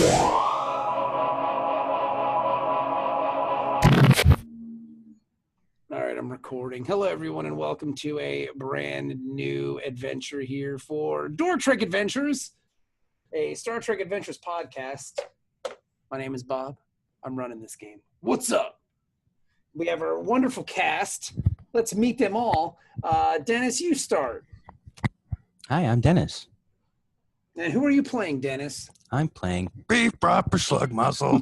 All right, I'm recording. Hello, everyone, and welcome to a brand new adventure here for Dork Trek Adventures, a Star Trek Adventures podcast. My name is Bob. I'm running this game. What's up? We have our wonderful cast. Let's meet them all. Dennis, you start. Hi, I'm Dennis. And who are you playing, Dennis? I'm playing Biefbroff, Pushlugmuzl.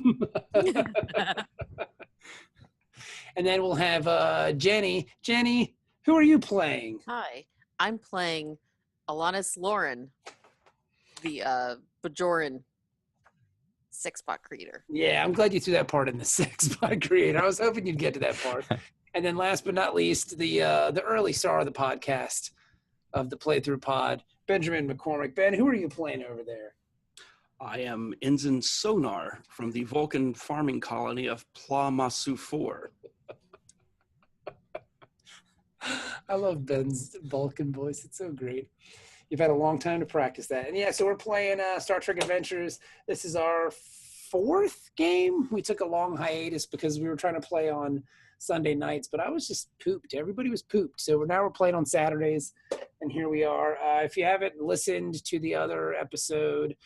And then we'll have Jenny. Jenny, who are you playing? Hi, I'm playing Alanis Lauren, the Bajoran sex-bot creator. Yeah, I'm glad you threw that part in the sex-bot creator. I was hoping you'd get to that part. And then last but not least, the early star of the podcast, of the playthrough pod, Benjamin McCormick. Ben, who are you playing over there? I am Ensign Sonar from the Vulcan farming colony of Plamasu 4. I love Ben's Vulcan voice. It's so great. You've had a long time to practice that. And yeah, so we're playing Star Trek Adventures. This is our fourth game. We took a long hiatus because we were trying to play on Sunday nights, but I was just pooped. Everybody was pooped. So now we're playing on Saturdays, and here we are. If you haven't listened to the other episode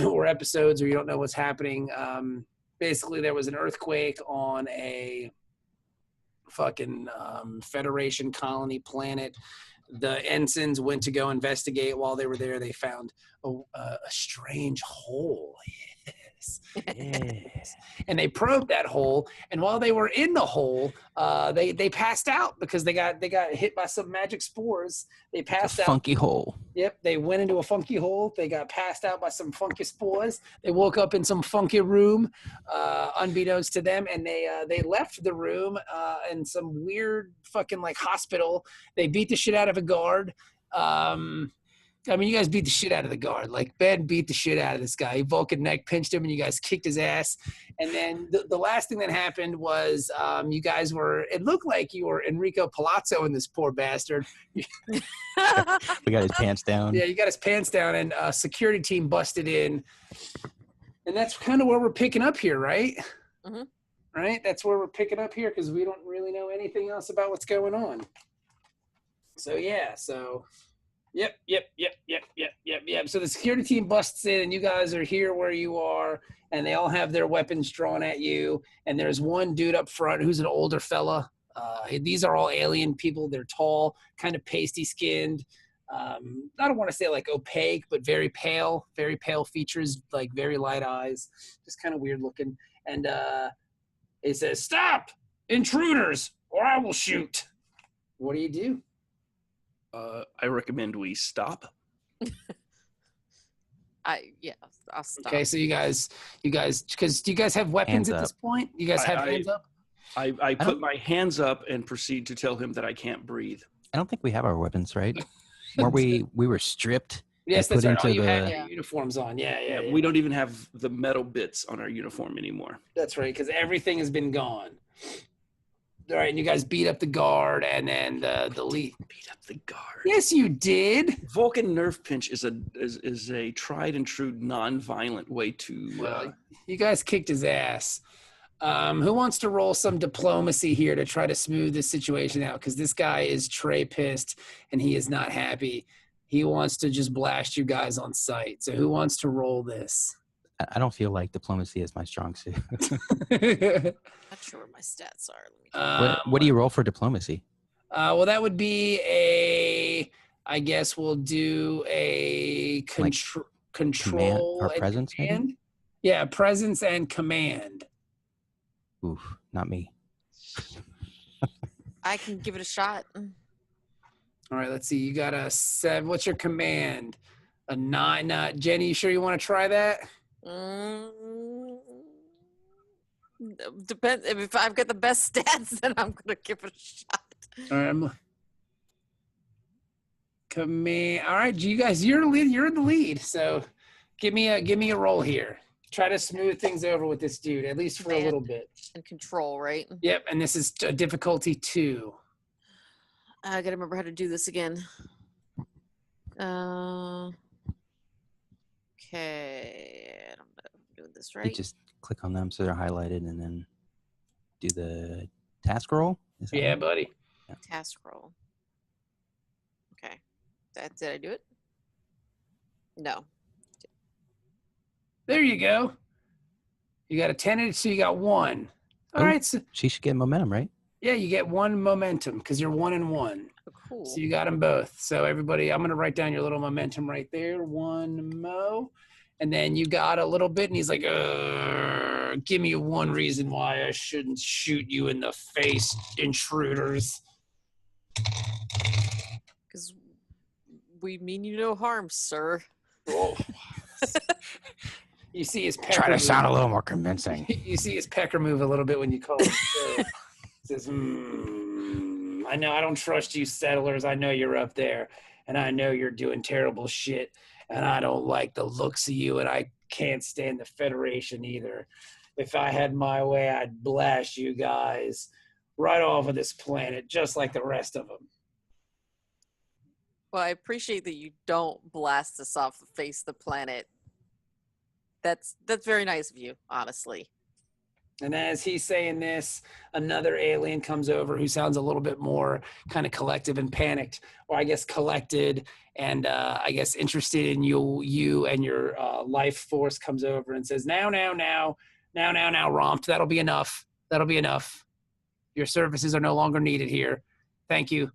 or episodes, or you don't know what's happening, basically there was an earthquake on a fucking Federation colony planet. The ensigns went to go investigate. While they were there, they found a strange hole. Yes. And they probed that hole, and while they were in the hole, they passed out because they got hit by some magic spores. They passed out. Funky hole. Yep, they went into a funky hole. They got passed out by some funky spores. They woke up in some funky room, unbeknownst to them, and they left the room in some weird fucking like hospital. They beat the shit out of a guard. I mean, you guys beat the shit out of the guard. Like, Ben beat the shit out of this guy. Vulcan neck pinched him, and you guys kicked his ass. And then the last thing that happened was you guys were – it looked like you were Enrico Palazzo in this poor bastard. We got his pants down. Yeah, you got his pants down, and a security team busted in. And that's kind of where we're picking up here, right? Mm-hmm. Right? That's where we're picking up here because we don't really know anything else about what's going on. So, yeah, so – Yep. So the security team busts in, and you guys are here where you are, and they all have their weapons drawn at you. And there's one dude up front who's an older fella. These are all alien people. They're tall, kind of pasty-skinned. I don't want to say like opaque, but very pale features, like very light eyes, just kind of weird looking. And it says, "Stop, intruders, or I will shoot." What do you do? I recommend we stop. I'll stop. Okay, so you guys, because do you guys have weapons at this point? You guys have hands up? I put my hands up and proceed to tell him that I can't breathe. I don't think we have our weapons, right? We were stripped. Yes, and that's put right. Oh, into you the... had your uniforms on. Yeah. We don't even have the metal bits on our uniform anymore. That's right, because everything has been gone. All right, and you guys beat up the guard, and then the lead. Beat up the guard. Yes, you did. Vulcan nerve pinch is a tried and true non-violent way to. Well, you guys kicked his ass. Who wants to roll some diplomacy here to try to smooth this situation out? Because this guy is tray pissed, and he is not happy. He wants to just blast you guys on sight. So who wants to roll this? I don't feel like diplomacy is my strong suit. Not sure what my stats are. What do you roll for diplomacy? Well, that would be I guess we'll do a control Command or and presence, command. maybe? Yeah, presence and command. Oof, not me. I can give it a shot. All right, let's see. You got a 7. What's your command? A 9. Jenny, you sure you want to try that? Depends. If I've got the best stats, then I'm gonna give it a shot. All right. Command. All right, you guys, you're in the lead. So, give me a roll here. Try to smooth things over with this dude, at least for a little bit. And control, right? Yep, and this is difficulty 2. I gotta remember how to do this again. Okay, I don't know. I'm doing this You right? just click on them so they're highlighted, and then do the task roll. Is that Yeah, right? buddy. Task roll. Okay. Did I do it? No. There you go. You got a 10, so you got 1. All Oh. right. So, She should get momentum, right? yeah, you get 1 momentum because you're 1 and 1. Oh, cool. So you got them both. So everybody, I'm going to write down your little momentum right there. 1 mo. And then you got a little bit, and he's like, give me 1 reason why I shouldn't shoot you in the face, intruders. Because we mean you no harm, sir. Oh. You see his pecker Try to move. sound a little more convincing. You see his pecker move a little bit when you call him. Sir. Says, I know I don't trust you settlers. I know you're up there, and I know you're doing terrible shit, and I don't like the looks of you, and I can't stand the Federation either. If I had my way, I'd blast you guys right off of this planet, just like the rest of them. Well, I appreciate that you don't blast us off the face of the planet. That's very nice of you, honestly. And as he's saying this, another alien comes over who sounds a little bit more kind of collective and panicked, or I guess collected and I guess interested in you and your life force comes over and says, now, Rompt, that'll be enough. That'll be enough. Your services are no longer needed here. Thank you.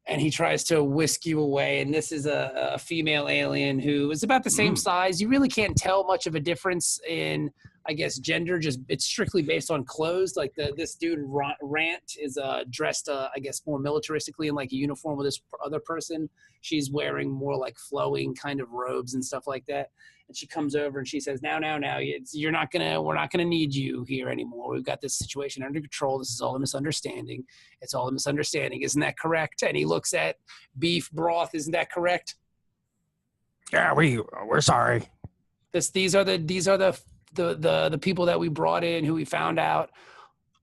And he tries to whisk you away. And this is a female alien who is about the same size. You really can't tell much of a difference in, I guess, gender. Just it's strictly based on clothes. Like this dude Rant is dressed, I guess, more militaristically in like a uniform with this other person. She's wearing more like flowing kind of robes and stuff like that. And she comes over and she says, now, we're not gonna need you here anymore. We've got this situation under control. This is all a misunderstanding. It's all a misunderstanding. Isn't that correct? And he looks at Biefbroff. Isn't that correct? Yeah, we're sorry. These are the people that we brought in who we found out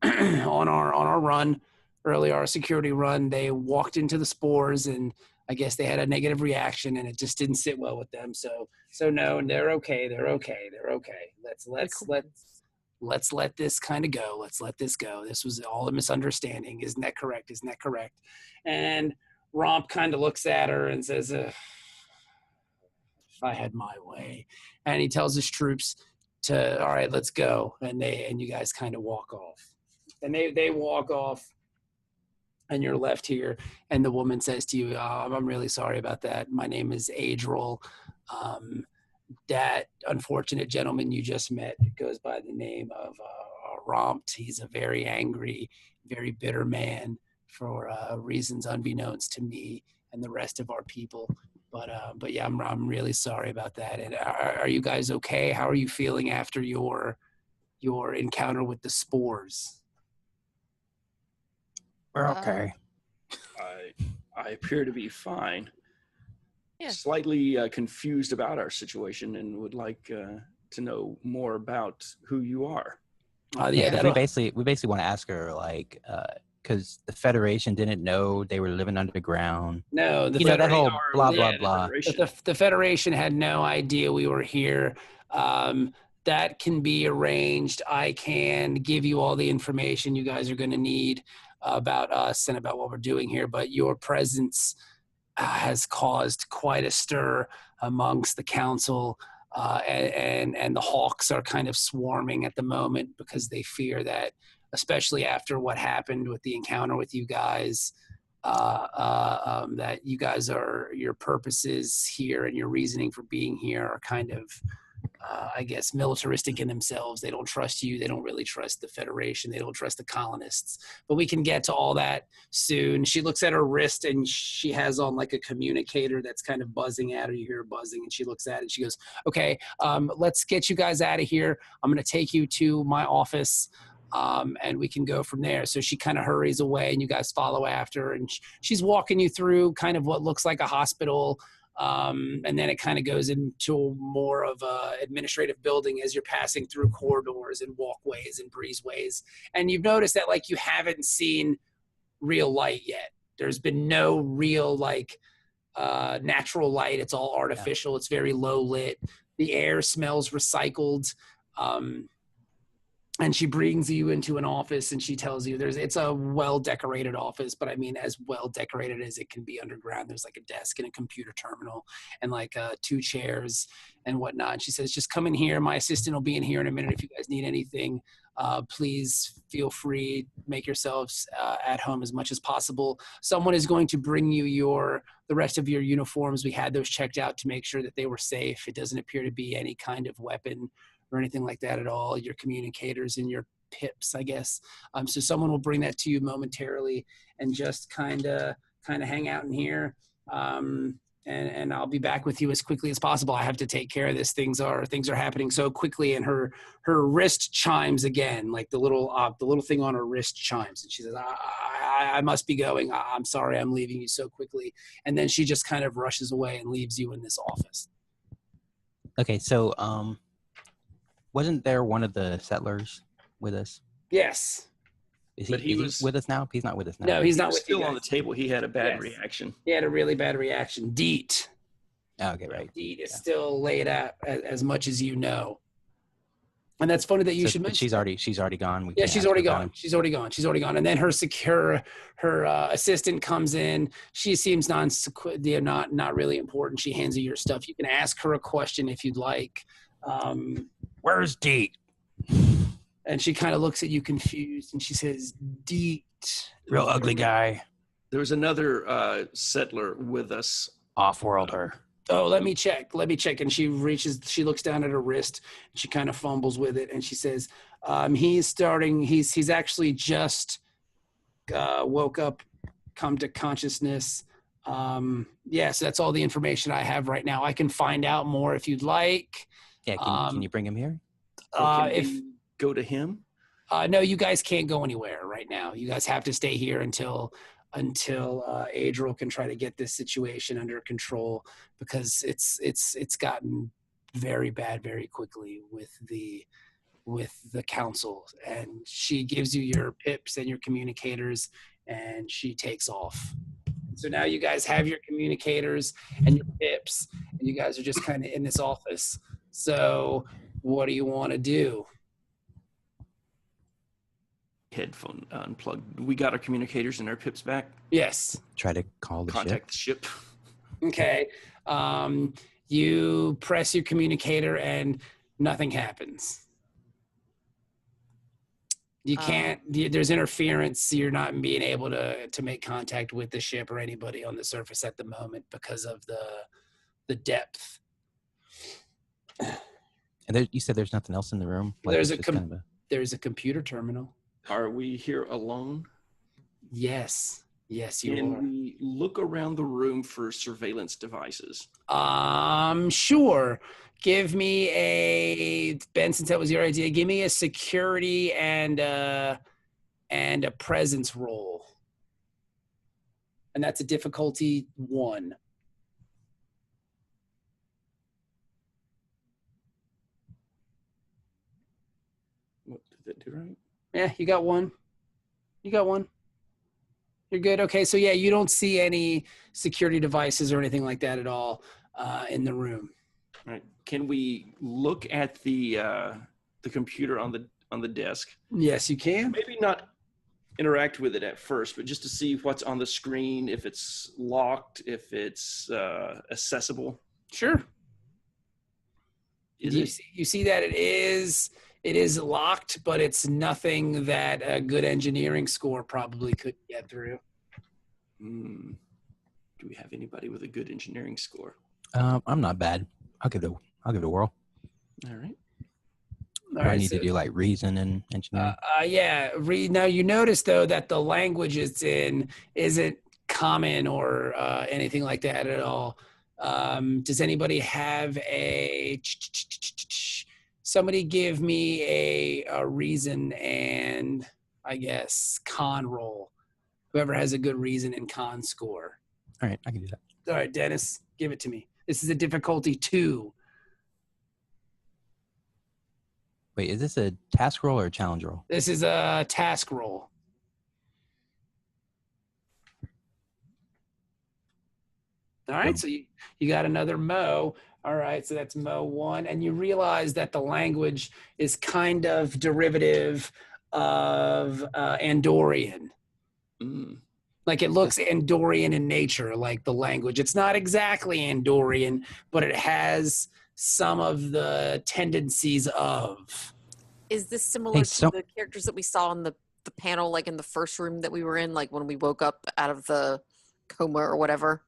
on our run earlier, our security run. They walked into the spores and I guess they had a negative reaction and it just didn't sit well with them. So no, and they're okay. Let's let this kind of go. Let's let this go. This was all a misunderstanding. Isn't that correct? And Romp kind of looks at her and says, if I had my way. And he tells his troops to, all right, let's go. And you guys kind of walk off. And they walk off. And you're left here, and the woman says to you, I'm really sorry about that. My name is Adriel. That unfortunate gentleman you just met goes by the name of Rompt. He's a very angry, very bitter man for reasons unbeknownst to me and the rest of our people. But yeah, I'm really sorry about that. And are you guys okay? How are you feeling after your encounter with the spores? We're okay. I appear to be fine. Yeah. Slightly confused about our situation and would like to know more about who you are. We basically want to ask her, like, because the Federation didn't know they were living underground. No, that whole blah blah blah. The Federation had no idea we were here. That can be arranged. I can give you all the information you guys are going to need about us and about what we're doing here, but your presence has caused quite a stir amongst the council, and the Hawks are kind of swarming at the moment because they fear that, especially after what happened with the encounter with you guys, that you guys your purposes here and your reasoning for being here are kind of, I guess, militaristic in themselves. They don't trust you. They don't really trust the Federation. They don't trust the colonists. But we can get to all that soon. She looks at her wrist and she has on like a communicator that's kind of buzzing at her. You hear her buzzing and she looks at it and she goes, okay, let's get you guys out of here. I'm going to take you to my office. And we can go from there. So she kind of hurries away and you guys follow after, and she's walking you through kind of what looks like a hospital. And then it kind of goes into more of a administrative building as you're passing through corridors and walkways and breezeways. And you've noticed that like you haven't seen real light yet. There's been no real like natural light. It's all artificial. Yeah. It's very low lit. The air smells recycled. And she brings you into an office and she tells you it's a well-decorated office, but I mean, as well-decorated as it can be underground. There's like a desk and a computer terminal and like 2 chairs and whatnot. And she says, just come in here. My assistant will be in here in a minute. If you guys need anything, please feel free, make yourselves at home as much as possible. Someone is going to bring you the rest of your uniforms. We had those checked out to make sure that they were safe. It doesn't appear to be any kind of weapon or anything like that at all. Your communicators and your pips, I guess. So someone will bring that to you momentarily and just kind of hang out in here. And I'll be back with you as quickly as possible. I have to take care of this. Things are happening so quickly, and her wrist chimes again, like the little thing on her wrist chimes, and she says, I must be going. I'm sorry, I'm leaving you so quickly. And then she just kind of rushes away and leaves you in this office. Okay, so wasn't there one of the settlers with us? Yes. Is But he with us now? He's not with us now. No, he's not He was with you still on guys. the table. He had a bad Yes. reaction. He had a really bad reaction. Deet. Oh, okay, right. Deet is Yeah. still laid out as much as you know. And that's funny that you should But mention. she's already gone. We Yeah, can't she's ask already her gone. time. She's already gone. She's already gone. And then her assistant comes in. She seems not really important. She hands you your stuff. You can ask her a question if you'd like. Where's Deet? And she kind of looks at you confused, and she says, "Deet, Real ugly guy. There was another settler with us. Off-world her. Oh, let me check. And she looks down at her wrist, and she kind of fumbles with it, and she says, he's actually just woke up, come to consciousness. Yes, that's all the information I have right now. I can find out more if you'd like. Yeah, can you bring him here? If we go to him? No, you guys can't go anywhere right now. You guys have to stay here until Adriel can try to get this situation under control, because it's gotten very bad very quickly with the council. And she gives you your pips and your communicators, and she takes off. So now you guys have your communicators and your pips, and you guys are just kind of in this office. So what do you want to do? Headphone unplugged. We got our communicators and our pips back. Yes. Try to call the Contact ship. the ship. Okay. You press your communicator and nothing happens. You can't, there's interference. You're not being able to make contact with the ship or anybody on the surface at the moment because of the depth. And you said there's nothing else in the room? Like, There's it's just kind of there's a computer terminal. Are we here alone? Yes. Yes, you Can are. we look around the room for surveillance devices? Sure. Give me Ben, since that was your idea, give me a security and a presence roll. And that's a difficulty 1. What did that do right? Yeah, you got one. You're good. Okay, so yeah, you don't see any security devices or anything like that at all in the room. All right. Can we look at the computer on the desk? Yes, you can. Maybe not interact with it at first, but just to see what's on the screen, if it's locked, if it's accessible. Sure. Is it? You see that it is locked, but it's nothing that a good engineering score probably could get through. Do we have anybody with a good engineering score? I'm not bad. I'll give it a whirl. All right. I need to do like reason and engineering. Yeah. Now you notice though that the language it's in isn't common or anything like that at all. Does anybody have somebody give me a reason and I guess con roll? Whoever has a good reason and con score. All right, I can do that. All right, Dennis, give it to me. This is a difficulty 2. Wait, is this a task roll or a challenge roll? This is a task roll. All right, so you got another Mo. All right, so that's Mo 1. And you realize that the language is kind of derivative of Andorian. Mm. Like it looks Andorian in nature, like the language. It's not exactly Andorian, but it has some of the tendencies of. Is this similar Hey, to so- the characters that we saw in the panel, like in the first room that we were in, like when we woke up out of the coma or whatever?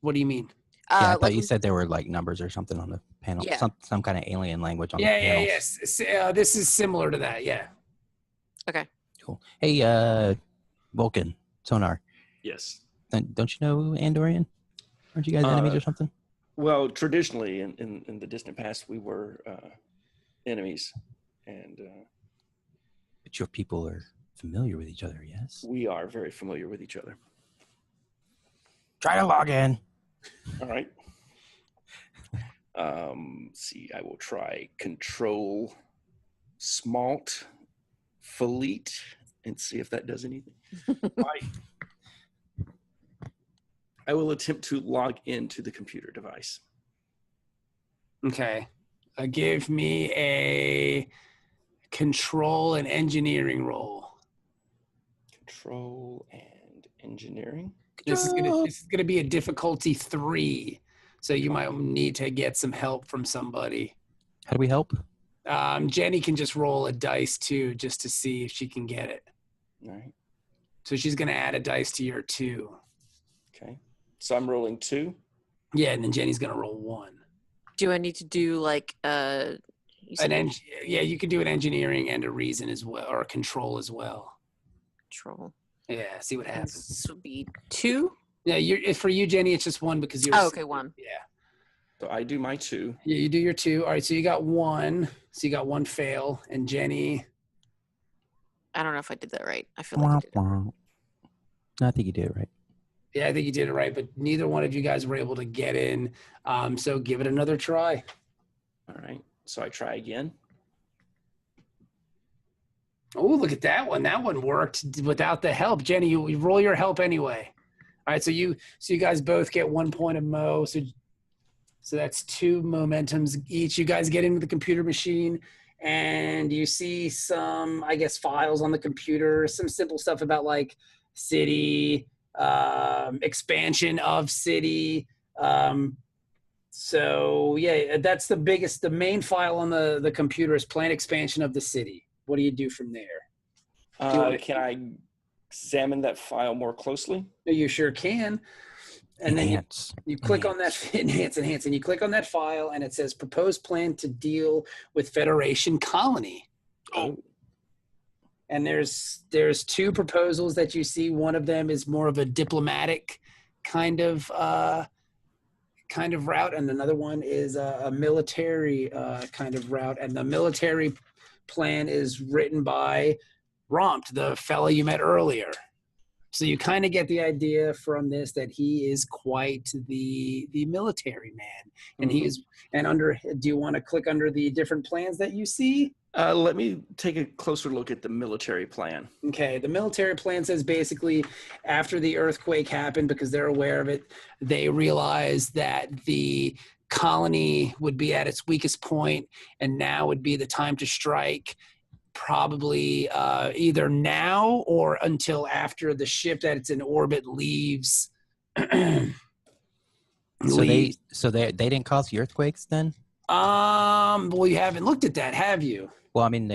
What do you mean? Yeah, I thought like you said there were like numbers or something on the panel. Yeah. Some kind of alien language on the Yeah, panels. yes. This is similar to that, yeah. Okay. Cool. Hey, Vulcan, Sonar. Yes. Don't you know Andorian? Aren't you guys enemies or something? Well, traditionally, in the distant past, we were enemies, and But your people are familiar with each other, yes? we are very familiar with each other. Try to log in. All right. See, I will try control smalt Fleet and see if that does anything. I will attempt to log into the computer device. Okay. Give me a control and engineering roll. Control and engineering. This is gonna be a difficulty 3, so you might need to get some help from somebody. How do we help? Jennie can just roll a dice too, just to see if she can get it. All right. So she's gonna add a dice to your 2. Okay. So I'm rolling 2. Yeah, and then Jenny's gonna roll 1. Do I need to do like you said Yeah, you could do an engineering and a reason as well, or a control as well. control? Yeah, see what happens. This would be 2. Yeah, for you, Jenny, it's just 1 because you're. Oh, okay, 1. Yeah. So I do my 2. Yeah, you do your 2. All right, so you got 1. So you got 1 fail, and Jenny. I don't know if I did that right. I feel like I did it. No, I think you did it right. Yeah, I think you did it right, but neither one of you guys were able to get in. So give it another try. All right. So I try again. Oh, look at that one. That one worked without the help. Jenny, you roll your help anyway. All right, so you guys both get 1 point of Mo. So that's 2 momentums each. You guys get into the computer machine, and you see some, I guess, files on the computer, some simple stuff about like city, expansion of city. So yeah, that's the main file on the computer is plan expansion of the city. What do you do from there? Can I examine that file more closely? You sure can. And Enhance. then you click on that enhance, and you click on that file, and it says proposed plan to deal with Federation colony. Oh. And there's 2 proposals that you see. One of them is more of a diplomatic kind of route, and another one is a military kind of route. And the military plan is written by Rompt, the fella you met earlier. So you kind of get the idea from this that he is quite the military man, and he is. And do you want to click under the different plans that you see? Let me take a closer look at the military plan. Okay, the military plan says basically after the earthquake happened, because they're aware of it, they realized that the colony would be at its weakest point, and now would be the time to strike. Probably either now or until after the ship that it's in orbit leaves. So they didn't cause the earthquakes then? Well, you haven't looked at that, have you? Well, I mean,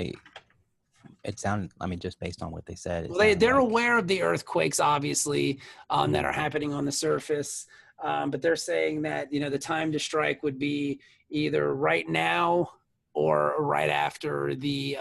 it sounded, I mean, just based on what they said. Well, they're aware of the earthquakes, obviously, that are happening on the surface. But they're saying that, the time to strike would be either right now or right after the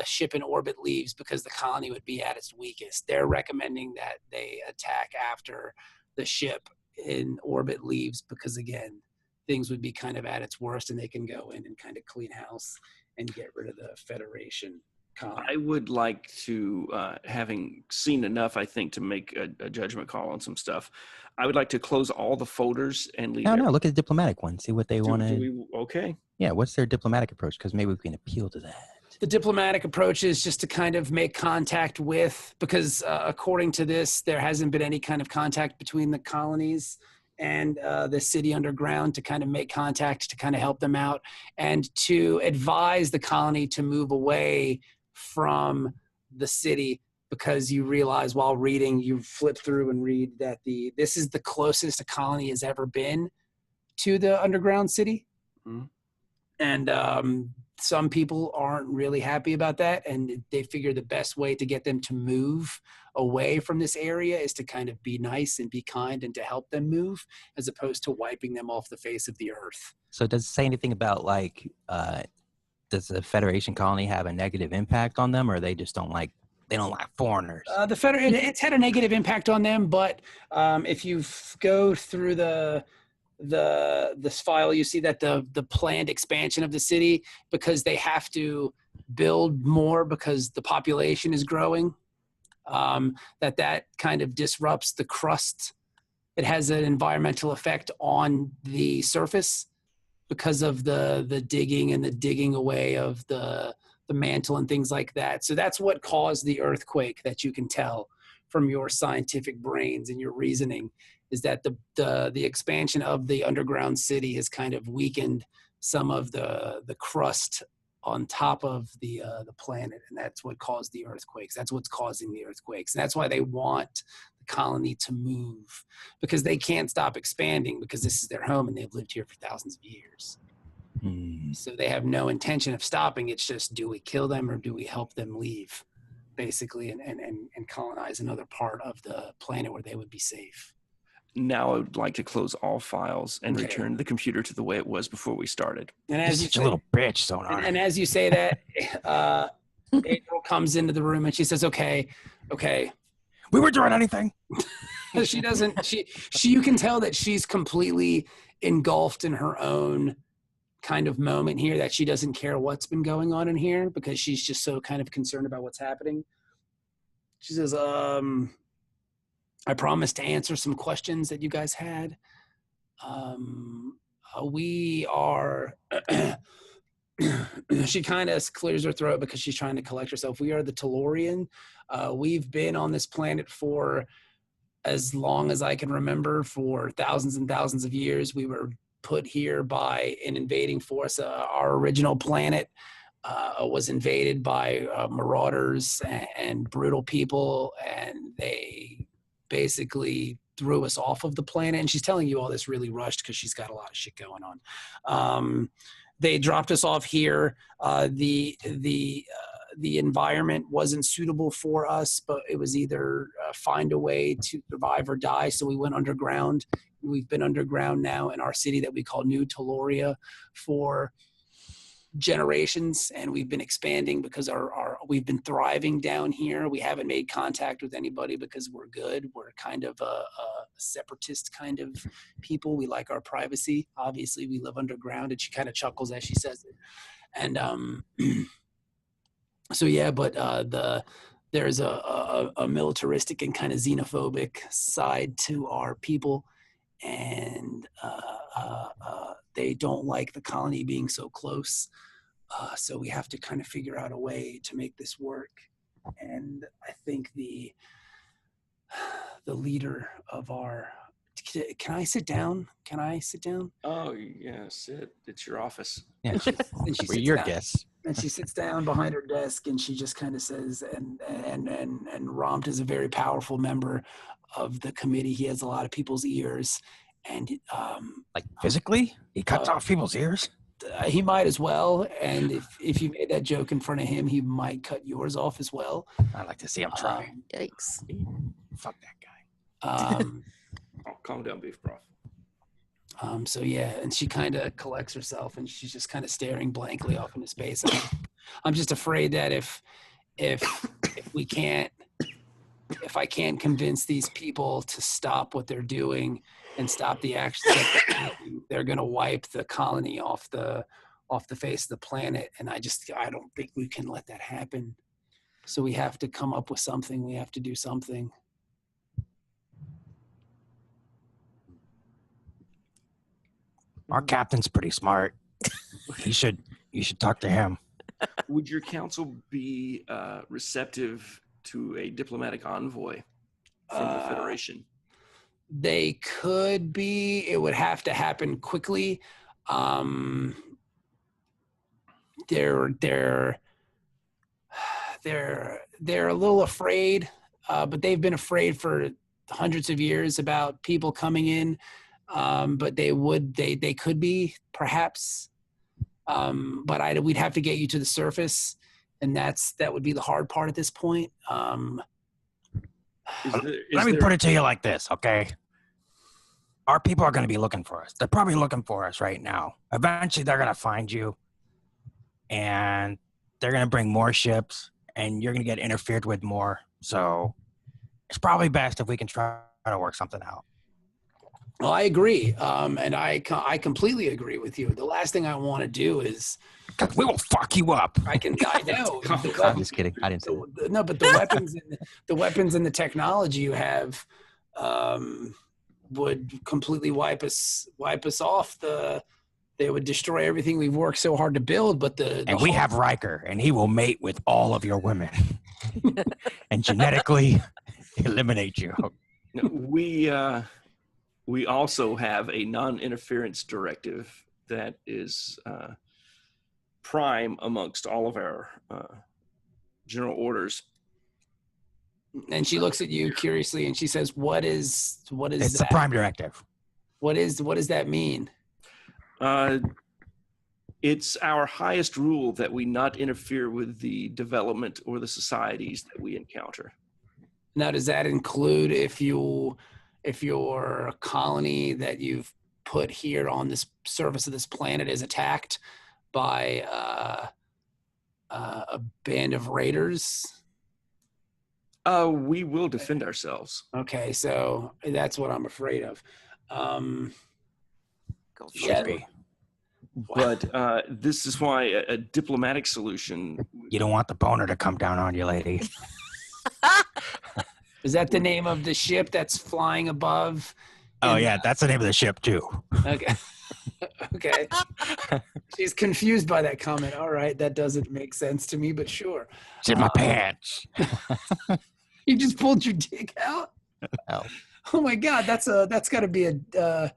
ship in orbit leaves, because the colony would be at its weakest. They're recommending that they attack after the ship in orbit leaves, because again, things would be kind of at its worst, and they can go in and kind of clean house and get rid of the Federation colony. I would like to, having seen enough, I think, to make a judgment call on some stuff. I would like to close all the folders and leave. No, look at the diplomatic one. See what they want to. Okay. Yeah, what's their diplomatic approach? Because maybe we can appeal to that. The diplomatic approach is just to kind of make contact with, because according to this, there hasn't been any kind of contact between the colonies. and the city underground to kind of make contact, to kind of help them out, and to advise the colony to move away from the city, because you realize while reading, you flip through and read that this is the closest a colony has ever been to the underground city. Mm-hmm. And some people aren't really happy about that, and they figure the best way to get them to move away from this area is to kind of be nice and be kind and to help them move, as opposed to wiping them off the face of the earth. So does it say anything about like, does the Federation colony have a negative impact on them, or they just don't like foreigners? It's had a negative impact on them, but if you go through this file, you see that the planned expansion of the city, because they have to build more because the population is growing, that kind of disrupts the crust. It has an environmental effect on the surface because of the digging and the digging away of the mantle and things like that. So that's what caused the earthquake, that you can tell from your scientific brains and your reasoning, is that the expansion of the underground city has kind of weakened some of the crust on top of the planet, and that's what caused the earthquakes. That's what's causing the earthquakes. And that's why they want the colony to move, because they can't stop expanding, because this is their home and they've lived here for thousands of years. So they have no intention of stopping. It's just, do we kill them or do we help them leave, basically, and colonize another part of the planet where they would be safe. Now I would like to close all files and return the computer to the way it was before we started. And You're such a little bitch, Sonar. And as you say that, April comes into the room and she says, okay. We weren't doing anything. She doesn't, you can tell that she's completely engulfed in her own kind of moment here, that she doesn't care what's been going on in here, because she's just so kind of concerned about what's happening. She says, I promised to answer some questions that you guys had. We are, she kind of clears her throat because she's trying to collect herself. We are the Tellurian. We've been on this planet for as long as I can remember, for thousands and thousands of years. We were put here by an invading force. Our original planet was invaded by marauders and brutal people, and they basically threw us off of the planet. And she's telling you all this really rushed because she's got a lot of shit going on. They dropped us off here. The environment wasn't suitable for us, but it was either find a way to survive or die. So we went underground. We've been underground now in our city that we call New Telluria for generations, and we've been expanding because we've been thriving down here. We haven't made contact with anybody because we're good. We're kind of a separatist kind of people. We like our privacy. Obviously, we live underground, and she kind of chuckles as she says it. And so yeah, but there's a militaristic and kind of xenophobic side to our people, and they don't like the colony being so close. So we have to kind of figure out a way to make this work. And I think the leader of our, can I sit down? Can I sit down? Oh, yeah, sit. It's your office. Yeah, And she we're sits your down. guests. And she sits down behind her desk and she just kind of says, and Romt is a very powerful member of the committee. He has a lot of people's ears, and Like physically, he cuts off people's ears. He might as well. And if you made that joke in front of him, he might cut yours off as well. I'd like to see him try. Yikes. Fuck that guy. Oh, calm down, Biefbroff. So yeah, and she kind of collects herself and she's just kind of staring blankly off into space. I'm just afraid that if I can't convince these people to stop what they're doing and stop the actions that they're taking, they're going to wipe the colony off the face of the planet. And I don't think we can let that happen. So we have to come up with something. We have to do something. Our captain's pretty smart. You should talk to him. Would your council be receptive to a diplomatic envoy from the Federation? They could be. It would have to happen quickly. They're a little afraid, but they've been afraid for hundreds of years about people coming in. But they could be perhaps. But we'd have to get you to the surface, and that would be the hard part at this point. Let me put it to you like this, okay? Our people are going to be looking for us. They're probably looking for us right now. Eventually, they're going to find you, and they're going to bring more ships, and you're going to get interfered with more. So it's probably best if we can try to work something out. Well, I agree, and I completely agree with you. The last thing I want to do is we will fuck you up. I know. I'm just kidding. I didn't say that. No, but the weapons and the technology you have would completely wipe us off. They would destroy everything we've worked so hard to build. But we have Riker, and he will mate with all of your women, and genetically eliminate you. We also have a non-interference directive that is prime amongst all of our general orders. And she looks at you curiously, and she says, "What is It's that? a prime directive. What does that mean?" It's our highest rule that we not interfere with the development or the societies that we encounter. Now, does that include if your colony that you've put here on this surface of this planet is attacked by a band of raiders? We will defend ourselves. Okay, so that's what I'm afraid of. Should be. But this is why a diplomatic solution. You don't want the boner to come down on you, lady. Is that the name of the ship that's flying above? Oh, yeah, that's the name of the ship, too. Okay. Okay. She's confused by that comment. All right, that doesn't make sense to me, but sure. It's in my pants. You just pulled your dick out? Oh. Oh my God, that's got to be a.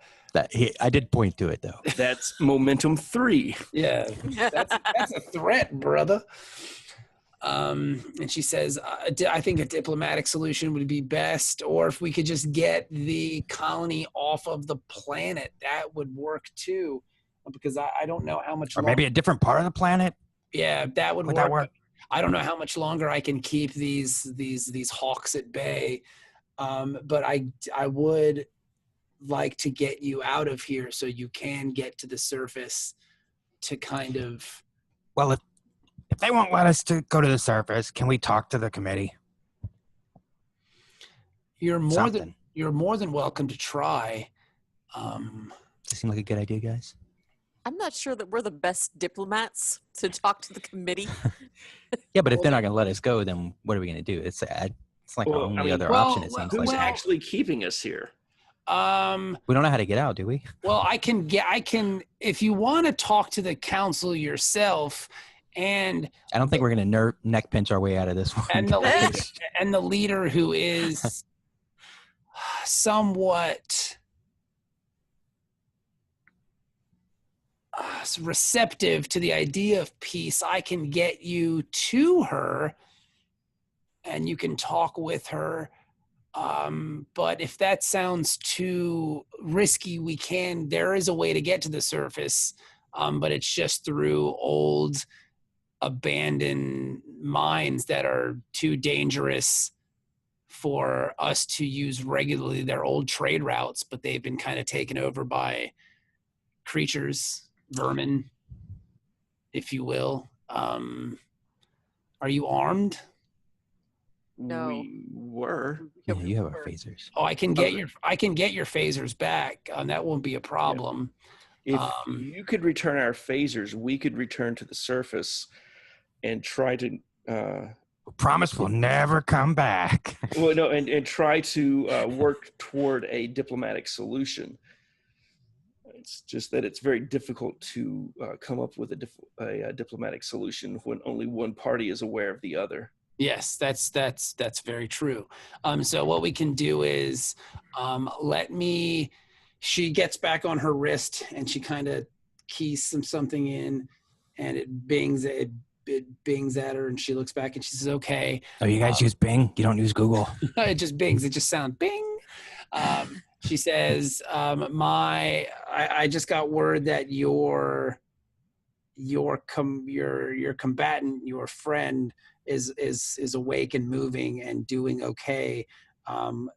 I did point to it, though. That's momentum 3. Yeah, that's a threat, brother. And she says, I think a diplomatic solution would be best, or if we could just get the colony off of the planet, that would work too. Because I don't know how much. Or maybe a different part of the planet. Yeah, that would work. That work? I don't know how much longer I can keep these hawks at bay. But I would like to get you out of here so you can get to the surface to kind of. Well, if they won't let us to go to the surface, can we talk to the committee? You're more than welcome to try. Does it seem like a good idea, guys? I'm not sure that we're the best diplomats to talk to the committee. Yeah, but if they're not going to let us go, then what are we going to do? It's like our only other option, it seems like. Who's actually keeping us here? We don't know how to get out, do we? Well, I can, if you want to talk to the council yourself, and I don't think we're going to neck pinch our way out of this one. And the leader who is somewhat receptive to the idea of peace, I can get you to her and you can talk with her. But if that sounds too risky, there is a way to get to the surface, but it's just through old abandoned mines that are too dangerous for us to use regularly. They're old trade routes, but they've been kind of taken over by creatures, vermin, if you will. Are you armed? No. We were. Yeah, you have our phasers. Oh, I can get your phasers back. That won't be a problem. If you could return our phasers, we could return to the surface and try to promise we'll never come back. Well, no, and try to work toward a diplomatic solution. It's just that it's very difficult to come up with a diplomatic solution when only one party is aware of the other. Yes, that's very true. So what we can do is she gets back on her wrist and she kind of keys something in, and it bings at her, and she looks back and she says, "Okay." Oh, you guys use Bing? You don't use Google? It just bings. It just sounds bing. She says, I just got word that your combatant, your friend, is awake and moving and doing okay.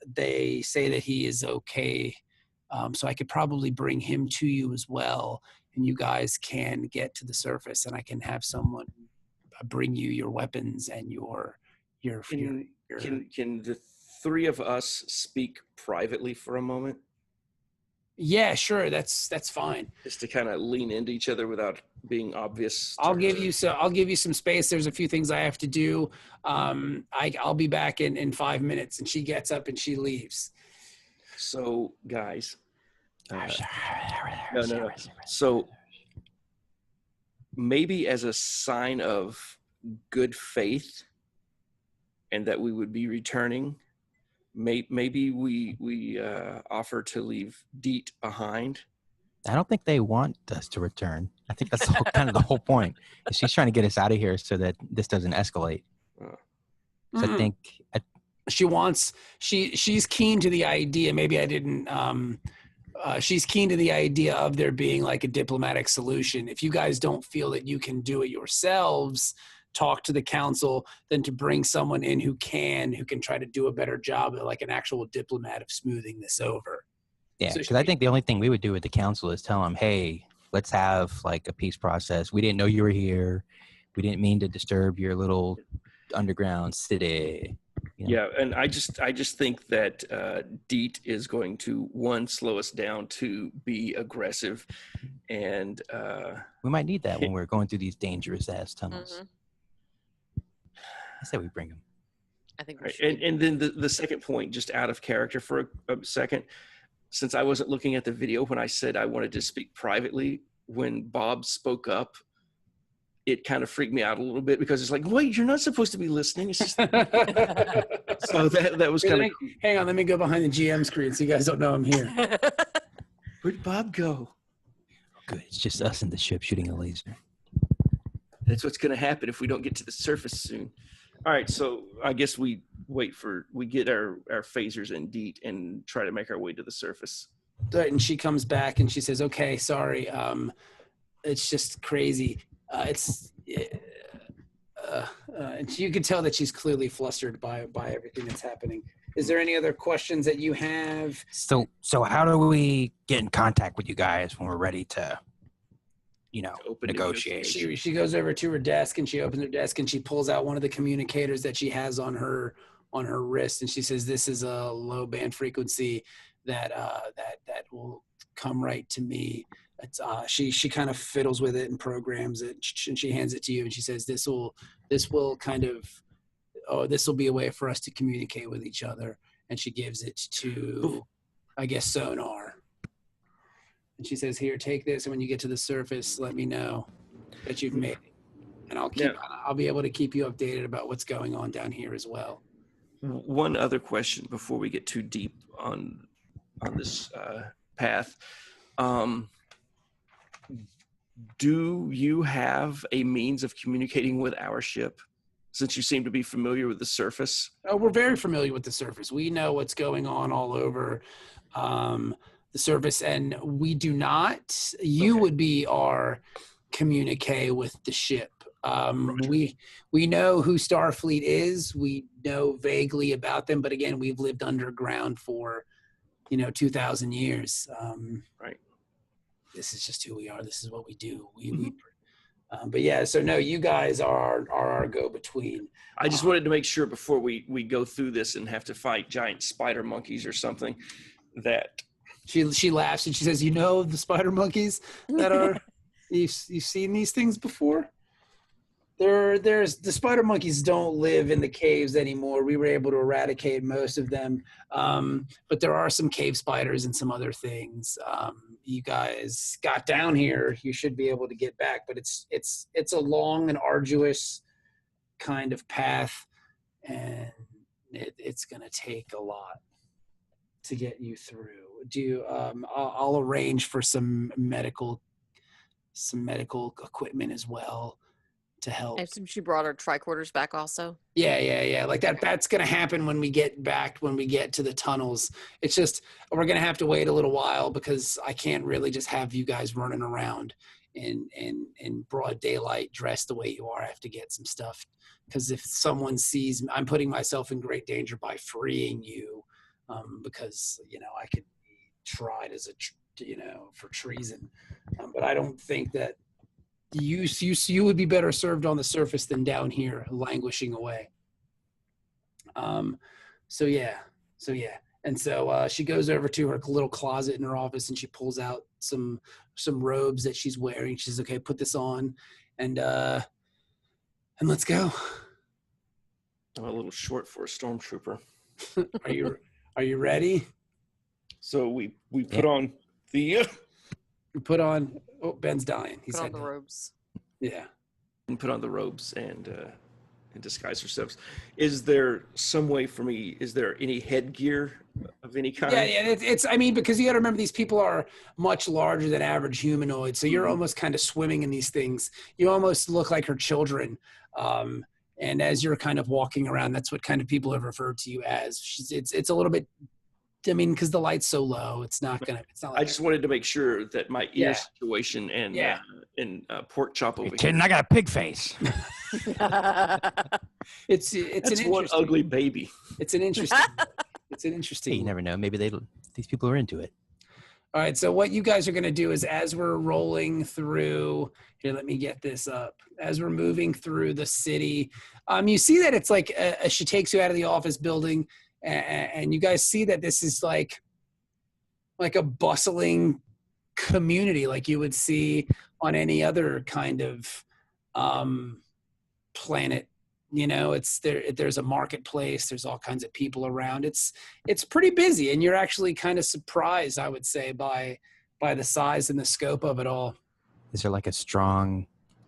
They say that he is okay, so I could probably bring him to you as well, and you guys can get to the surface, and I can have someone bring you your weapons and your Can the three of us speak privately for a moment? Yeah, sure. That's fine. Just to kind of lean into each other without being obvious. I'll give you some space. There's a few things I have to do. I'll be back in 5 minutes. And she gets up and she leaves. So, guys. No. So maybe as a sign of good faith and that we would be returning, maybe we offer to leave Deet behind. I don't think they want us to return. I think that's kind of the whole point. She's trying to get us out of here so that this doesn't escalate. So I think she's keen to the idea. Maybe I didn't. She's keen to the idea of there being like a diplomatic solution. If you guys don't feel that you can do it yourselves, talk to the council, then to bring someone in who can try to do a better job, like an actual diplomat, of smoothing this over. Yeah, because I think the only thing we would do with the council is tell them, hey, let's have like a peace process. We didn't know you were here. We didn't mean to disturb your little underground city. You know? Yeah, and I just think that Deet is going to, one, slow us down, to be aggressive, and we might need that when we're going through these dangerous ass tunnels. Mm-hmm. I say we bring him. I think we right. should. And then the second point, just out of character for a second, since I wasn't looking at the video when I said I wanted to speak privately, when Bob spoke up, it kind of freaked me out a little bit, because it's like, wait, you're not supposed to be listening. It's just so that was kind of. Hang on, let me go behind the GM screen so you guys don't know I'm here. Where'd Bob go? Good, it's just us in the ship shooting a laser. That's what's going to happen if we don't get to the surface soon. All right, so I guess we get our phasers in Deet and try to make our way to the surface. Right, and she comes back and she says, "Okay, sorry, it's just crazy. And you can tell that she's clearly flustered by everything that's happening. Is there any other questions that you have? So how do we get in contact with you guys when we're ready to, negotiate? She goes over to her desk and she opens her desk and she pulls out one of the communicators that she has on her wrist, and she says, "This is a low band frequency that will come right to me." It's, she kind of fiddles with it and programs it, and she hands it to you, and she says, this will be a way for us to communicate with each other. And she gives it to, I guess, Sonar. And she says, "Here, take this, and when you get to the surface, let me know that you've made it, and I'll be able to keep you updated about what's going on down here as well." One other question before we get too deep on this path. Do you have a means of communicating with our ship, since you seem to be familiar with the surface? Oh, we're very familiar with the surface. We know what's going on all over the surface, and we do not. You would be our communique with the ship. We know who Starfleet is. We know vaguely about them, but again, we've lived underground for 2,000 years. Right. This is just who we are. This is what we do. But yeah, so no, you guys are our go-between. I just wanted to make sure before we go through this and have to fight giant spider monkeys or something, that she laughs and she says, "The spider monkeys that are you've seen these things before? There's the spider monkeys don't live in the caves anymore. We were able to eradicate most of them, but there are some cave spiders and some other things. You guys got down here, you should be able to get back, but it's a long and arduous kind of path. and it's going to take a lot to get you through. I'll arrange for some medical equipment as well to help. I assume she brought her tricorders back also. Yeah. Like that's going to happen when we get to the tunnels. It's just, we're going to have to wait a little while because I can't really just have you guys running around in broad daylight dressed the way you are. I have to get some stuff, because if someone sees me, I'm putting myself in great danger by freeing you, because, I could be tried as for treason. But I don't think that you would be better served on the surface than down here languishing away. So yeah. And so she goes over to her little closet in her office and she pulls out some robes that she's wearing. She says, okay, put this on and let's go. I'm a little short for a stormtrooper. Are you ready? So we put on the Ben's dying. Put on the robes. Yeah. And put on the robes and disguise ourselves. Is there some way for me? Is there any headgear of any kind? Yeah. Because you got to remember, these people are much larger than average humanoids. So you're almost kind of swimming in these things. You almost look like her children. And as you're kind of walking around, that's what kind of people have referred to you as. It's a little bit, because the light's so low, it's not like I just wanted to make sure that my ear situation and pork chop over here. I got a pig face. It's That's one ugly baby. It's an interesting. Hey, you never know. Maybe these people are into it. All right. So what you guys are going to do is, as we're rolling through here, let me get this up. As we're moving through the city, you see that it's like she takes you out of the office building, and you guys see that this is like a bustling community, like you would see on any other kind of planet. There's a marketplace. There's all kinds of people around. It's pretty busy, and you're actually kind of surprised, I would say, by the size and the scope of it all. Is there like a strong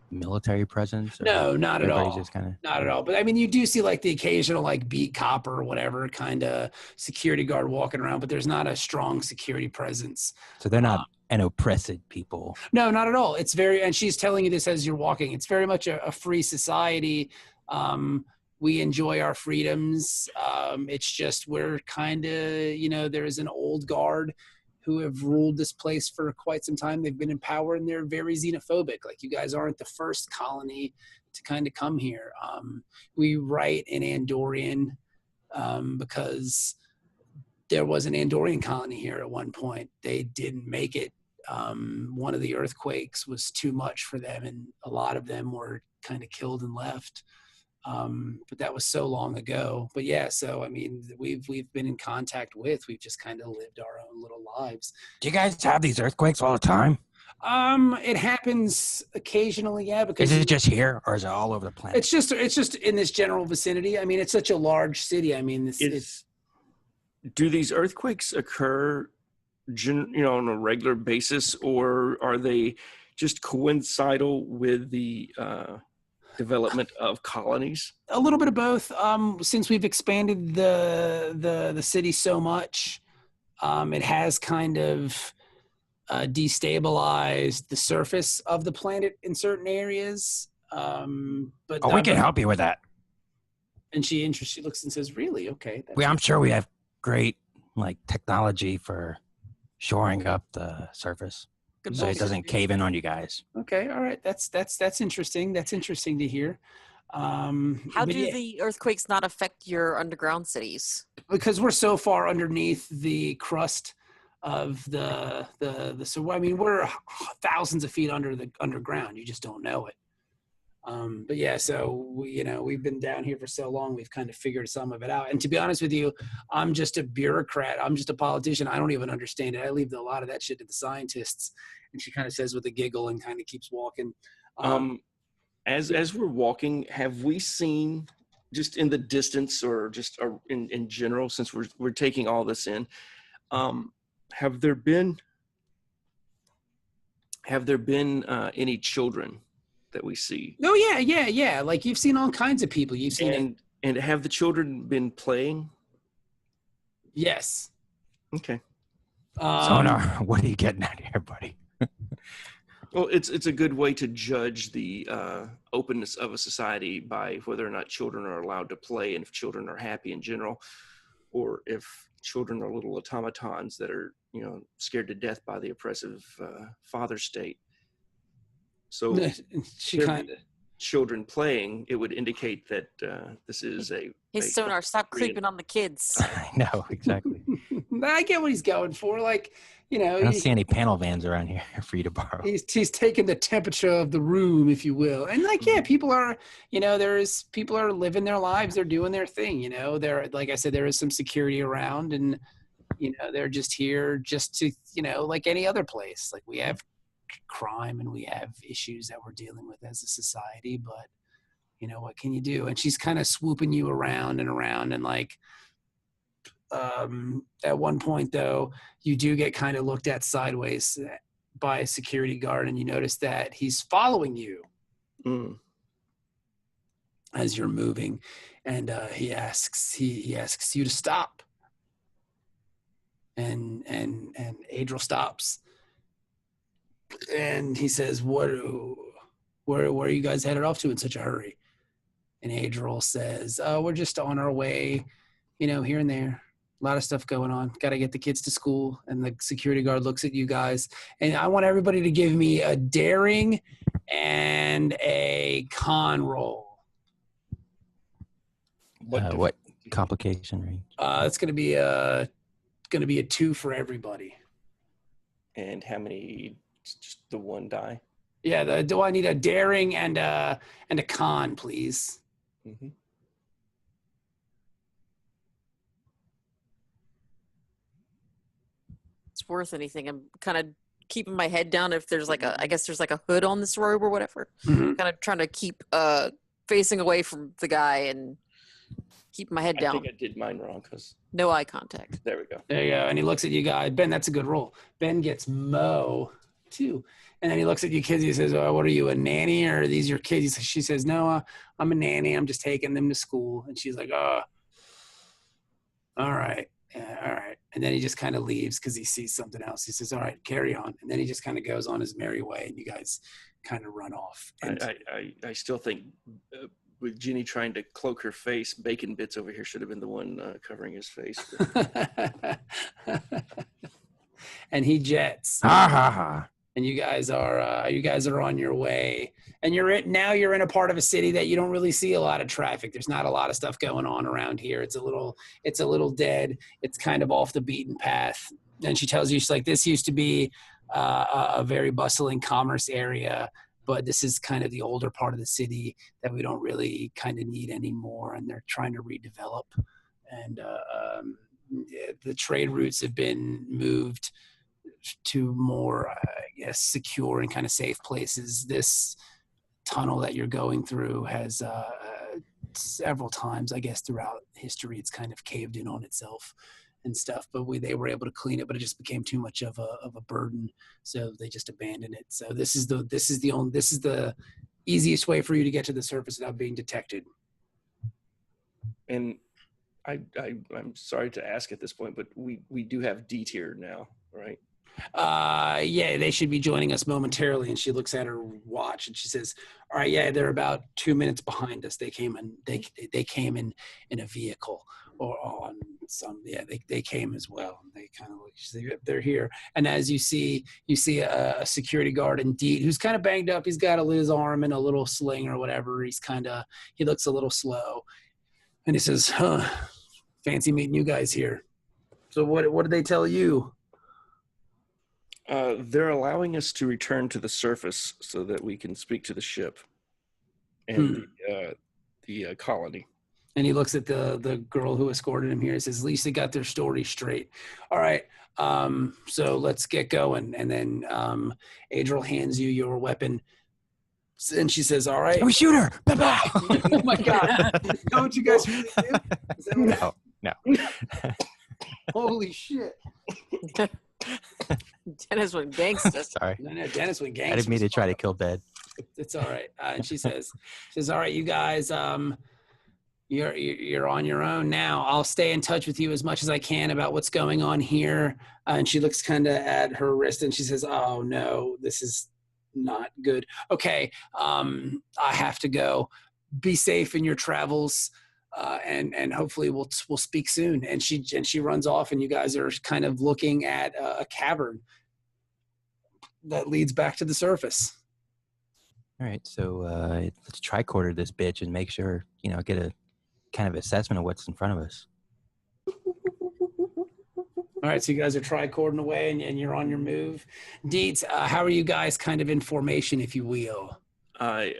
military presence? No, not at all. Just not at all. But you do see like the occasional like beat cop or whatever kind of security guard walking around, but there's not a strong security presence. So they're not an oppressed people. No, not at all. It's and she's telling you this as you're walking. It's very much a free society. We enjoy our freedoms. It's just we're kind of, there's an old guard who have ruled this place for quite some time. They've been in power and they're very xenophobic. Like, you guys aren't the first colony to kind of come here. We write in Andorian because there was an Andorian colony here at one point. They didn't make it. One of the earthquakes was too much for them, and a lot of them were kind of killed and left. But that was so long ago. But yeah, so we've been in contact with. We've just kind of lived our own little lives. Do you guys have these earthquakes all the time? It happens occasionally, yeah. Because is it just here, or is it all over the planet? It's just in this general vicinity. It's such a large city. Do these earthquakes occur, on a regular basis, or are they just coincidental with the development of colonies? A little bit of both. Since we've expanded the city so much, it has kind of destabilized the surface of the planet in certain areas. But we can help you with that. And she looks and says, "Really? Okay." I'm sure we have great technology for shoring up the surface. So it doesn't cave in on you guys. Okay, all right. That's interesting. That's interesting to hear. How do the earthquakes not affect your underground cities? Because we're so far underneath the crust of the so we're thousands of feet under the underground. You just don't know it. But yeah, so we've been down here for so long, we've kind of figured some of it out. And to be honest with you, I'm just a bureaucrat. I'm just a politician. I don't even understand it. I leave a lot of that shit to the scientists. And she kind of says with a giggle and kind of keeps walking. As we're walking, have we seen, just in the distance or just in general, since we're taking all this in, have there been any children that we see? Oh yeah. Like, you've seen all kinds of people. You've seen And have the children been playing? Yes. Okay. Sonar, what are you getting at here, buddy? Well, it's a good way to judge the openness of a society by whether or not children are allowed to play, and if children are happy in general, or if children are little automatons that are, scared to death by the oppressive father state. So, She kind of. Children playing, it would indicate that this is a. Hey, Sonar, stop creeping on the kids. I know, exactly. I get what he's going for. Like, I don't see any panel vans around here for you to borrow. He's taking the temperature of the room, if you will. And like, yeah, people are, people are living their lives. They're doing their thing. There, like I said, there is some security around, and they're just here just to, like any other place. Like, we have crime and we have issues that we're dealing with as a society, but what can you do? And she's kind of swooping you around and like, at one point though, you do get kind of looked at sideways by a security guard, and you notice that he's following you as you're moving, and he asks you to stop, and Adriel stops, and he says, where are you guys headed off to in such a hurry? And Adriel says, we're just on our way, here and there. A lot of stuff going on. Got to get the kids to school. And the security guard looks at you guys. And I want everybody to give me a daring and a con roll. What complication range? It's going to be a 2 for everybody. And how many? Just the one die? Yeah. Do I need a daring and a con, please? Mm-hmm. It's worth anything. I'm kind of keeping my head down. If there's like I guess there's like a hood on this robe or whatever. Mm-hmm. Kind of trying to keep facing away from the guy and keep my head down. I think I did mine wrong because no eye contact. There we go. There you go. And he looks at you guys. Ben, that's a good roll. Ben gets Mo too. And then he looks at you kids. He says, what are you, a nanny, or are these your kids? She says, no, I'm a nanny. I'm just taking them to school. And she's like, all right. Yeah, all right. And then he just kind of leaves because he sees something else. He says, all right, carry on. And then he just kind of goes on his merry way, and you guys kind of run off. And I still think with Jennie trying to cloak her face, Bacon Bits over here should have been the one covering his face. And he jets. Ha ha ha. And you guys are on your way, and you're in a part of a city that you don't really see a lot of traffic. There's not a lot of stuff going on around here. It's a little dead. It's kind of off the beaten path. And she tells you, she's like, this used to be a very bustling commerce area, but this is kind of the older part of the city that we don't really kind of need anymore. And they're trying to redevelop, and the trade routes have been moved to more, secure and kind of safe places. This tunnel that you're going through has several times, I guess, throughout history, it's kind of caved in on itself and stuff. But they were able to clean it, but it just became too much of a burden, so they just abandoned it. So this is the easiest way for you to get to the surface without being detected. And I'm sorry to ask at this point, but we do have D tier now, right? Yeah, they should be joining us momentarily. And she looks at her watch and she says, all right, yeah, they're about 2 minutes behind us. They came in a vehicle or on some, they came as well. And they kind of like, they're here. And as you see a security guard indeed, who's kind of banged up. He's got his arm in a little sling or whatever. He looks a little slow. And he says, fancy meeting you guys here. So what did they tell you? They're allowing us to return to the surface so that we can speak to the ship and the colony. And he looks at the girl who escorted him here. He says, at least they got their story straight. All right, so let's get going. And then Adriel hands you your weapon. And she says, all right. We shoot her. Oh, my God. Is that what you guys really do? No. Holy shit. Dennis went gangster. Sorry. No, Dennis went gangster. I didn't mean to try to kill Bed. It's all right. And she says, all right, you guys, you're on your own now. I'll stay in touch with you as much as I can about what's going on here. And she looks kind of at her wrist and she says, "Oh no, this is not good. Okay, I have to go. Be safe in your travels, and hopefully we'll speak soon." And she runs off, and you guys are kind of looking at a cavern that leads back to the surface. All right, so let's tricorder this bitch and make sure, get a kind of assessment of what's in front of us. All right, so you guys are tricording away, and you're on your move. Deets, how are you guys kind of in formation, if you will? I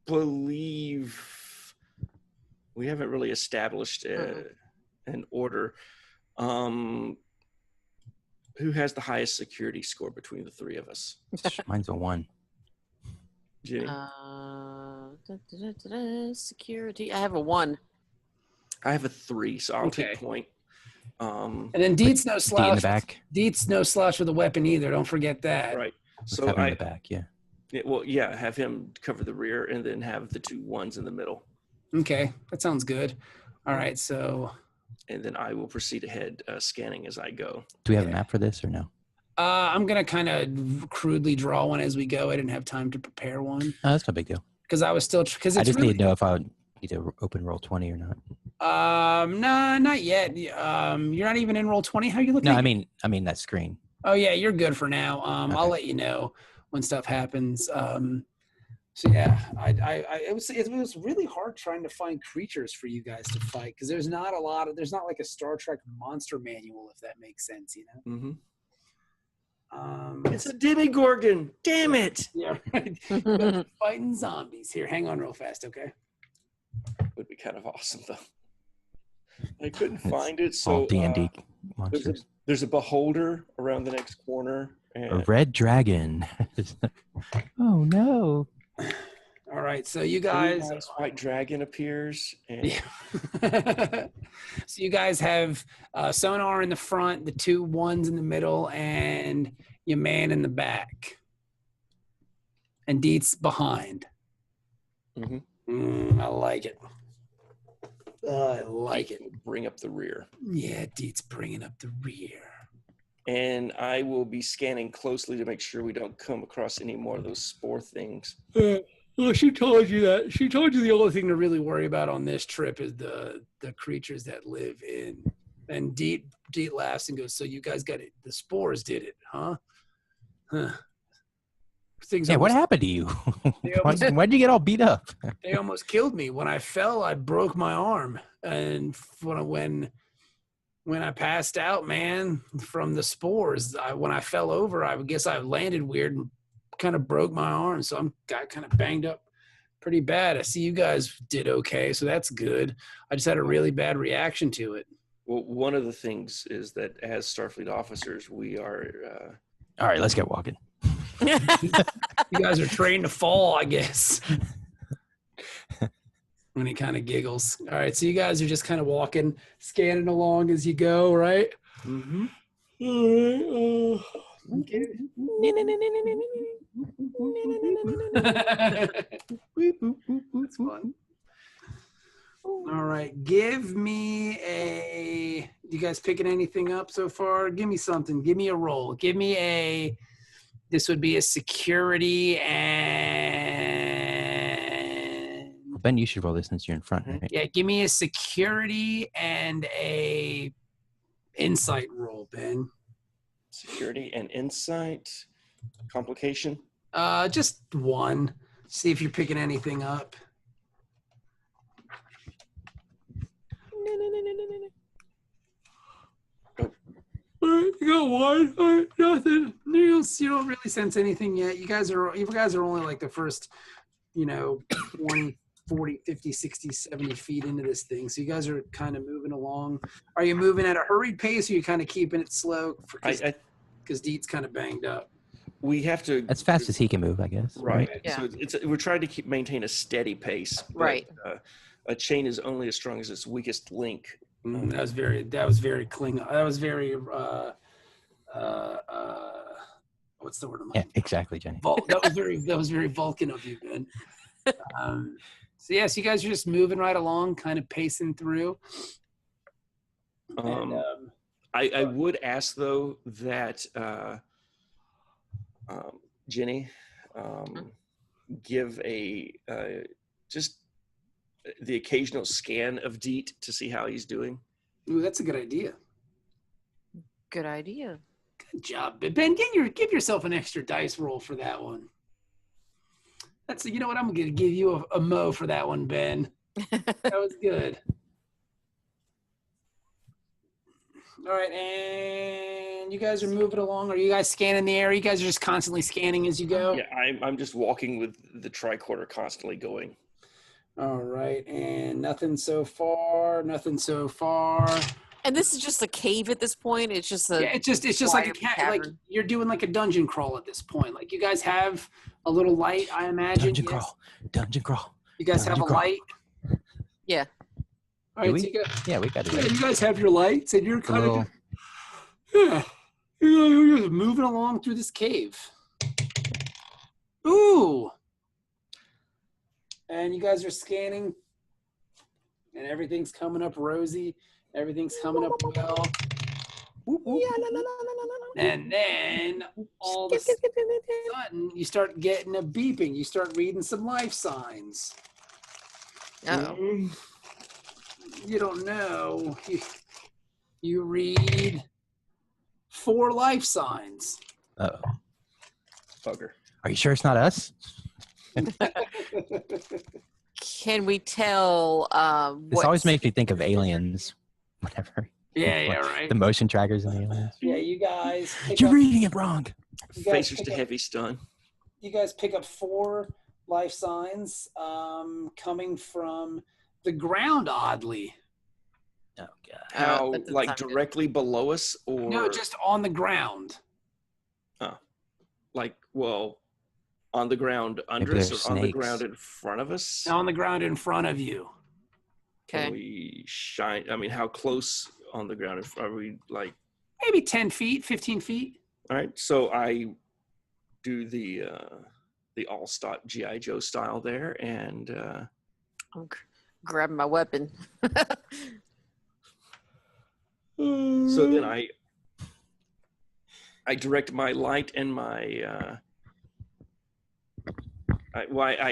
believe we haven't really established an order. Who has the highest security score between the three of us? Mine's a 1. Jenny? Security. I have a 1. I have a 3, so I'll take point. And then Deets no slouch. D in the back. Deets no slouch with a weapon either. Don't forget that. Right. Let's So have him in the back, yeah. have him cover the rear and then have the 2 1s in the middle. Okay, that sounds good. All right, so And then I will proceed ahead, scanning as I go. Do we have a map for this or no? I'm gonna kind of crudely draw one as we go. I didn't have time to prepare one Oh, that's no big deal. because I was still because I it's just really, need to know if I would need to open roll 20 or not. No, not yet. You're not even in roll 20. How are you looking? No, I mean that screen. Oh yeah, you're good for now. Okay. I'll let you know when stuff happens. So yeah, it was really hard trying to find creatures for you guys to fight because there's not like a Star Trek monster manual, if that makes sense, Mm-hmm. Um, It's a Demigorgon. Damn it! yeah, right. Fighting zombies. Here, hang on real fast, okay? Would be kind of awesome though. I couldn't It's find it, so all D&D monsters. there's a beholder around the next corner. A And red dragon. Oh no. All right, so you Blue guys. Eyes White Dragon appears, and Yeah. So you guys have Sonar in the front, the 2 1s in the middle, and your man in the back. And Deets behind. Mhm. I like it. I like it. bring up the rear. Yeah, Deets bringing up the rear. And I will be scanning closely to make sure we don't come across any more of those spore things. Well, she told you that. She told you the only thing to really worry about on this trip is the creatures that live in. And Deet laughs and goes, "So you guys got it? The spores did it, huh? Huh? Things Yeah, what almost- happened to you? They almost- Why'd you get all beat up? They almost killed me. When I fell, I broke my arm, and when I passed out, man, from the spores, when I fell over, I guess I landed weird and kind of broke my arm. So I got kind of banged up pretty bad. I see you guys did okay, so that's good. I just had a really bad reaction to it. Well, one of the things is that as Starfleet officers, we are All right, let's get walking. You guys are trained to fall, I guess. When he kind of giggles. All right, so you guys are just kind of walking, scanning along as you go, right? mm-hmm. All right. Okay. That's fun. All right, give me a. You guys picking anything up so far? Give me something. Give me a roll. Give me a. This would be a security and. Ben, you should roll this since you're in front, right? Yeah, give me a security and a insight roll, Ben. Security and insight. Complication. Just one. See if you're picking anything up. You got one. Nothing. You don't really sense anything yet. You guys are only like the first, 20, 40, 50, 60, 70 feet into this thing. So you guys are kind of moving along. Are you moving at a hurried pace or are you kind of keeping it slow? Because Deet's kind of banged up. We have to. As fast as he can move, I guess. Right. Yeah. So we're trying to maintain a steady pace. But, Right. A chain is only as strong as its weakest link. That was very Klingon. That was very what's the word? Yeah, exactly, Jenny. That was very Vulcan of you, Ben. So yes, you guys are just moving right along, kind of pacing through. And, I would ask though that Jenny give a just the occasional scan of Deet to see how he's doing. ooh, that's a good idea. Good idea. Good job, Ben. Give yourself an extra dice roll for that one. You know what? I'm gonna give you a mo for that one, Ben. That was good. All right, and you guys are moving along. Are you guys scanning the area? You guys are just constantly scanning as you go? Yeah, I'm just walking with the tricorder constantly going. All right, and nothing so far. And this is just a cave at this point. It's just a It's just like a cat. Like you're doing like a dungeon crawl at this point. Like you guys have a little light, I imagine. Dungeon crawl. You guys have a light. Yeah. All right, we? so Yeah, we got it. yeah, you guys have your lights, and you're kind of you're just moving along through this cave. Ooh. And you guys are scanning, and everything's coming up rosy. Everything's coming up well. Whoop, whoop. And then all of a sudden, you start getting a beeping. You start reading some life signs. Uh-oh. You don't know. You read 4 life signs. Uh-oh. Bugger. Are you sure it's not us? Can we tell This always makes me think of aliens. Whatever. Yeah, right. The motion trackers and aliens. Yeah, you guys. You're reading it wrong. Facer's to heavy stun. You guys pick up 4 life signs coming from the ground, oddly. Oh, God. How, that doesn't like sound good. directly below us, or No, just on the ground. like, well, on the ground under Maybe us, they're or on the snakes. ground in front of us? On the ground in front of you. Can Okay. we shine? I mean, how close on the ground are we? Like, Maybe 10 feet, 15 feet. all right. So I do the all-stop GI Joe style there, and I'm grabbing my weapon. so then I direct my light and my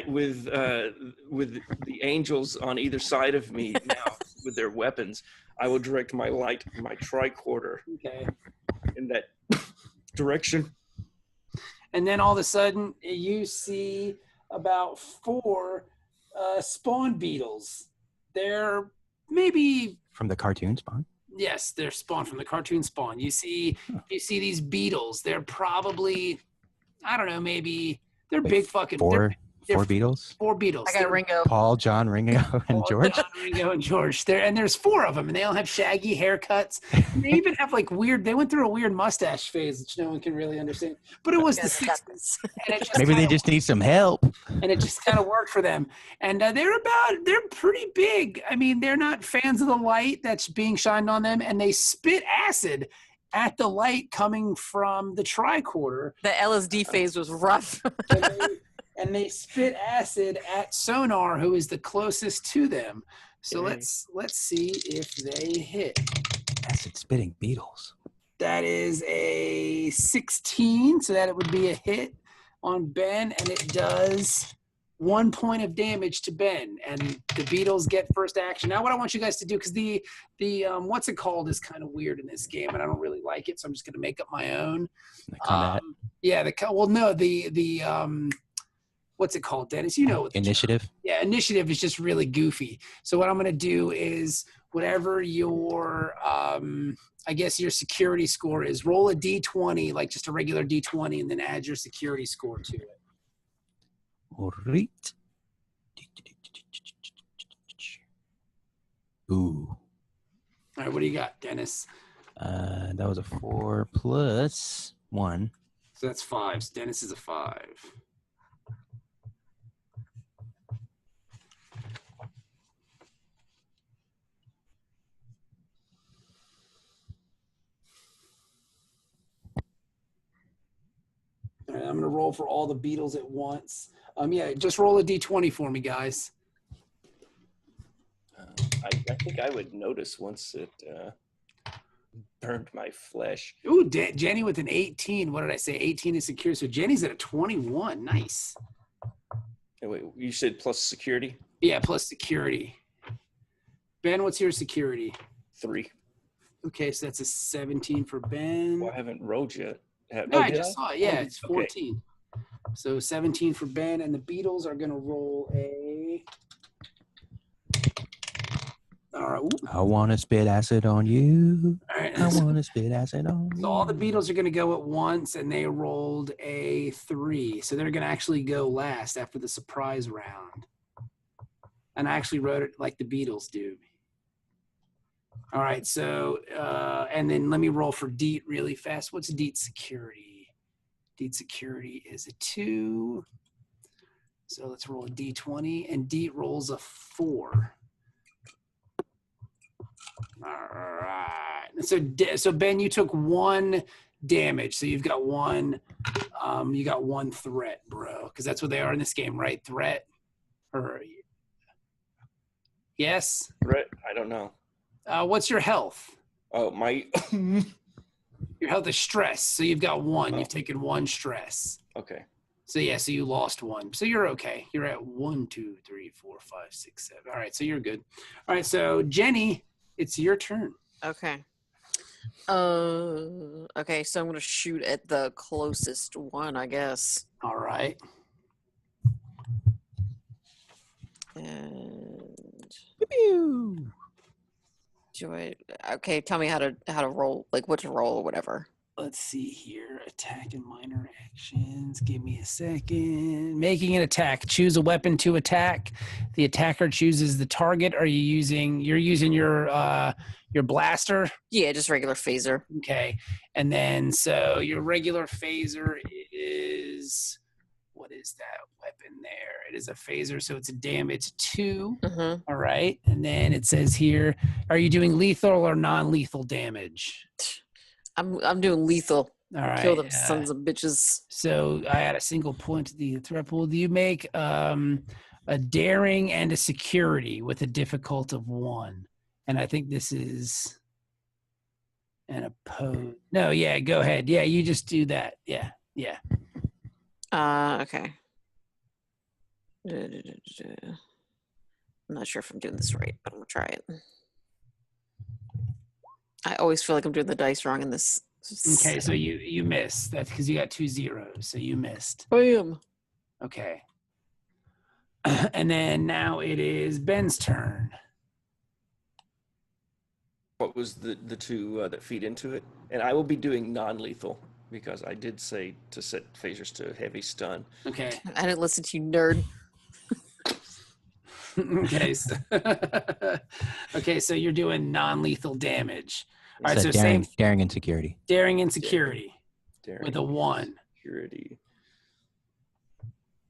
with the angels on either side of me now with their weapons. I will direct my light, my tricorder, Okay. in that direction. And then all of a sudden, you see about 4 spawn beetles. They're maybe From the cartoon Spawn? yes, they're spawned from the cartoon Spawn. You see these beetles. They're probably, I don't know, maybe they're Wait, big fucking. Four they're Beatles? 4 beetles. I got They're- a Ringo. Paul, John, Ringo, and Paul, George? John, Ringo, and George. There's 4 of them, and they all have shaggy haircuts. They even have like weird. They went through a weird mustache phase, which no one can really understand. But it was the Yes, got 60s, this. and it just Maybe they kinda- just need some help. and it just kind of worked for them. And they're pretty big. I mean, they're not fans of the light that's being shined on them, and they spit acid at the light coming from the tricorder. The LSD phase was rough. And they spit acid at Sonar, who is the closest to them. So Okay. let's see if they hit. Acid spitting beetles. That is a 16, so that it would be a hit on Ben, and it does 1 point of damage to Ben, and the beetles get first action. Now, what I want you guys to do, because the what's it called is kind of weird in this game, and I don't really like it, so I'm just going to make up my own. The combat Yeah, the what's it called, Dennis? You know what the initiative. yeah, initiative is just really goofy. So what I'm going to do is whatever your, I guess your security score is, roll a D20, like just a regular D20, and then add your security score to it. Alright. Ooh. All right, what do you got, Dennis? That was a 4 plus 1. So that's 5. So Dennis is a 5. All right, I'm going to roll for all the beetles at once. Yeah, just roll a D20 for me, guys. I think I would notice once it burned my flesh. Ooh, Jennie with an 18. What did I say? 18 is secure. So Jennie's at a 21. Nice. Oh, wait, you said plus security? Yeah, plus security. Ben, what's your security? 3. Okay, so that's a 17 for Ben. Well, I haven't rolled yet. No, I just saw it. Yeah, it's Okay. 14. So 17 for Ben, and the Beatles are going to roll a... All right. Ooh. I want to spit acid on you. All right. I want to spit acid on you. So all the Beatles are going to go at once, and they rolled a 3. So they're going to actually go last after the surprise round. And I actually wrote it like the Beatles do. All right, so, and then let me roll for Deet really fast. What's Deet security? Deet security is a 2. So let's roll a D20, and Deet rolls a 4. All right. So Ben, you took 1 damage. So you've got 1, you got 1 threat, bro. Because that's what they are in this game, right? Threat? Or yes? Threat? I don't know. What's your health? Oh, my... Your health is stress. So you've got 1. You've taken 1 stress. Okay. So yeah, so you lost 1. So you're okay. You're at 1, 2, 3, 4, 5, 6, 7. All right, so you're good. All right, so Jennie, it's your turn. Okay. Okay, so I'm gonna shoot at the closest one, I guess. All right. And Pew. do I? Okay, tell me how to roll, like what to roll or whatever. Let's see here. Attack and minor actions. Give me a second. Making an attack. Choose a weapon to attack. The attacker chooses the target. You're using your blaster? Yeah, just regular phaser. Okay. And then so your regular phaser is, what is that weapon there? It is a phaser, so it's a damage 2. Mm-hmm. All right. And then it says here, are you doing lethal or non-lethal damage? I'm doing lethal. All right. Kill them sons of bitches. So I add a single point to the threat pool. Do you make a daring and a security with a difficult of 1? And I think this is an oppose. No, yeah, go ahead. Yeah, you just do that. Yeah. Okay. I'm not sure if I'm doing this right, but I'm gonna try it. I always feel like I'm doing the dice wrong in this. Okay, so you missed. That's because you got 2 zeros, so you missed. Bam. Okay. And then now it is Ben's turn. What was the 2 that feed into it? And I will be doing non-lethal because I did say to set phasers to heavy stun. Okay. I didn't listen to you, nerd. Okay. So, okay, so you're doing non-lethal damage. All right, So so daring and security. daring and security Daring with a 1. Security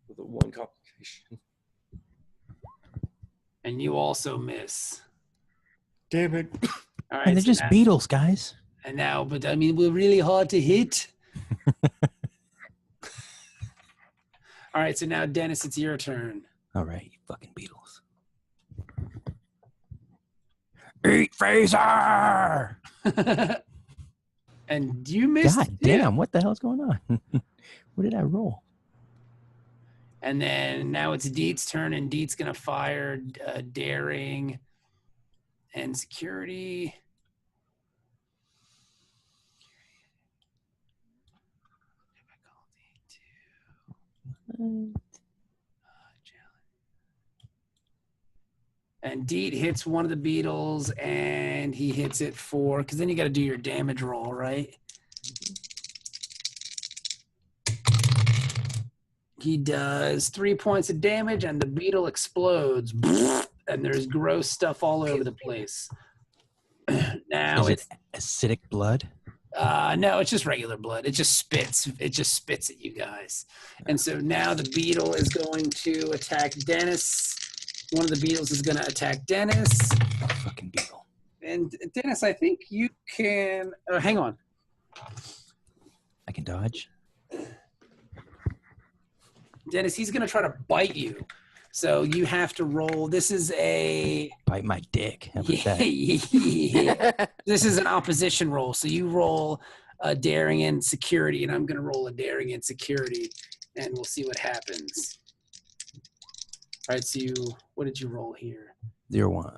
with a 1 complication. And you also miss. Damn it. All right. And they're so just now, Beatles, guys. and now, but I mean, we're really hard to hit. All right, so now Dennis, it's your turn. All right, you fucking Beatles. Eat phaser! And you missed. God damn, what the hell's going on? What did I roll? And then now it's Deet's turn, and Deet's gonna fire daring and security. And Deet hits one of the Beatles, and he hits it for, because then you got to do your damage roll, right? He does 3 points of damage, and the Beetle explodes, and there's gross stuff all over the place. Now Is it acidic blood? No, it's just regular blood. It just spits. It just spits at you guys. And so now the Beetle is going to attack Dennis. One of the Beetles is going to attack Dennis. Fucking Beetle. And Dennis, I think you can. Hang on. I can dodge. Dennis, he's going to try to bite you. So you have to roll. This is a Bite my dick. How about that? yeah. This is an opposition roll. So you roll a daring and security, and I'm going to roll a daring and security, and we'll see what happens. All right. So what did you roll here? 0-1.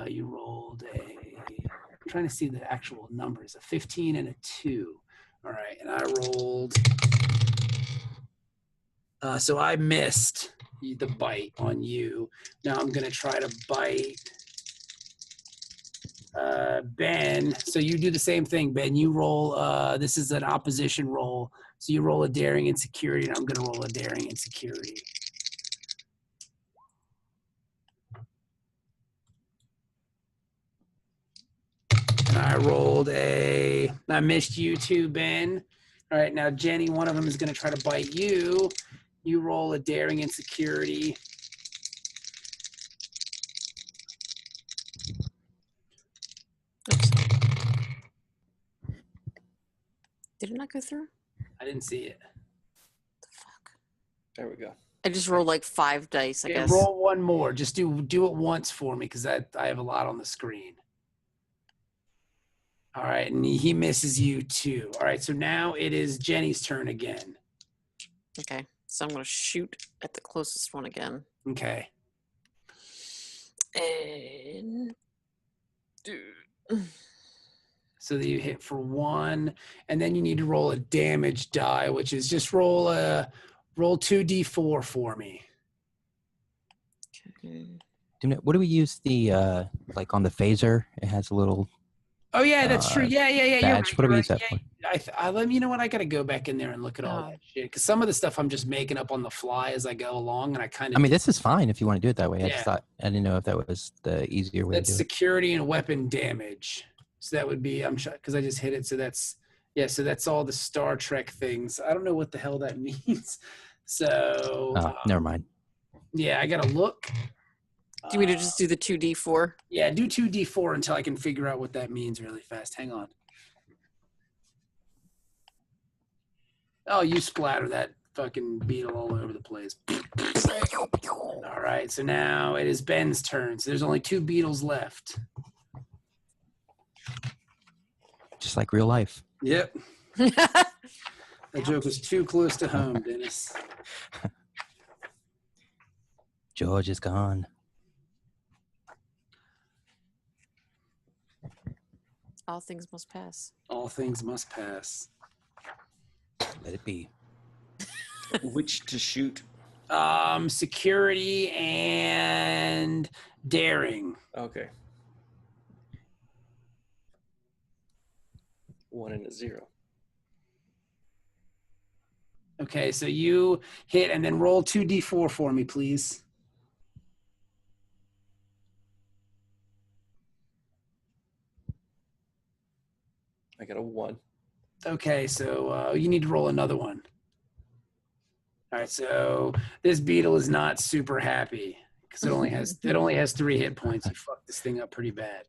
You rolled I'm trying to see the actual numbers, a 15 and a 2. All right. And I rolled. So I missed the bite on you. Now I'm going to try to bite Ben. So you do the same thing, Ben. You roll, this is an opposition roll. So you roll a daring and security, and I'm going to roll a daring and security. And I missed you too, Ben. All right, now Jennie, one of them is going to try to bite you. You roll a daring and security. Oops. Did it not go through? I didn't see it. The fuck? There we go. I just rolled like 5 dice, I Okay, guess. roll one more. Just do it once for me, because I have a lot on the screen. All right, and he misses you too. All right, so now it is Jennie's turn again. Okay, so I'm going to shoot at the closest one again. Okay. And... So that you hit for 1, and then you need to roll a damage die, which is just roll 2d4 for me. Okay. What do we use the like on the phaser? It has a little Oh yeah, that's true. Yeah. You're badge. right, What do we you're use that right. for? You know what? I got to go back in there and look at all that shit, because some of the stuff I'm just making up on the fly as I go along, and I kind of. I mean, this is fine if you want to do it that way. I Yeah. just thought I didn't know if that was the easier way That's to do it. security and weapon damage. So that would be because I just hit it. So that's So that's all the Star Trek things. I don't know what the hell that means. So. Oh, never mind. Yeah, I gotta look. Do you mean to just do the 2d4? Yeah, do 2d4 until I can figure out what that means really fast. Hang on. Oh, you splatter that fucking beetle all over the place. All right, so now it is Ben's turn. So there's only 2 beetles left. Just like real life. Yep. That joke was too close to home, Dennis. George is gone. All things must pass. All things must pass. Let it be. Which to shoot? Security and daring. Okay. 1 and a 0. Okay, so you hit and then roll 2d4 for me, please. I got a 1. Okay, so you need to roll another one. All right, so this beetle is not super happy because it only has 3 hit points. You fucked this thing up pretty bad.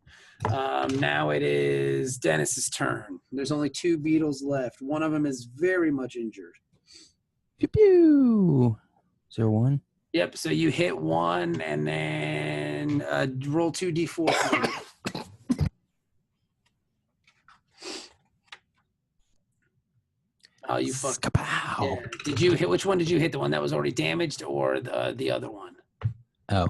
Now it is Dennis's turn. There's only 2 beetles left. One of them is very much injured. Pew pew. 0-1. Yep. So you hit 1 and then roll 2d4 for me. Oh, you fucked. Kapow. Yeah. Did you hit? Which one did you hit? The one that was already damaged, or the other one? Oh,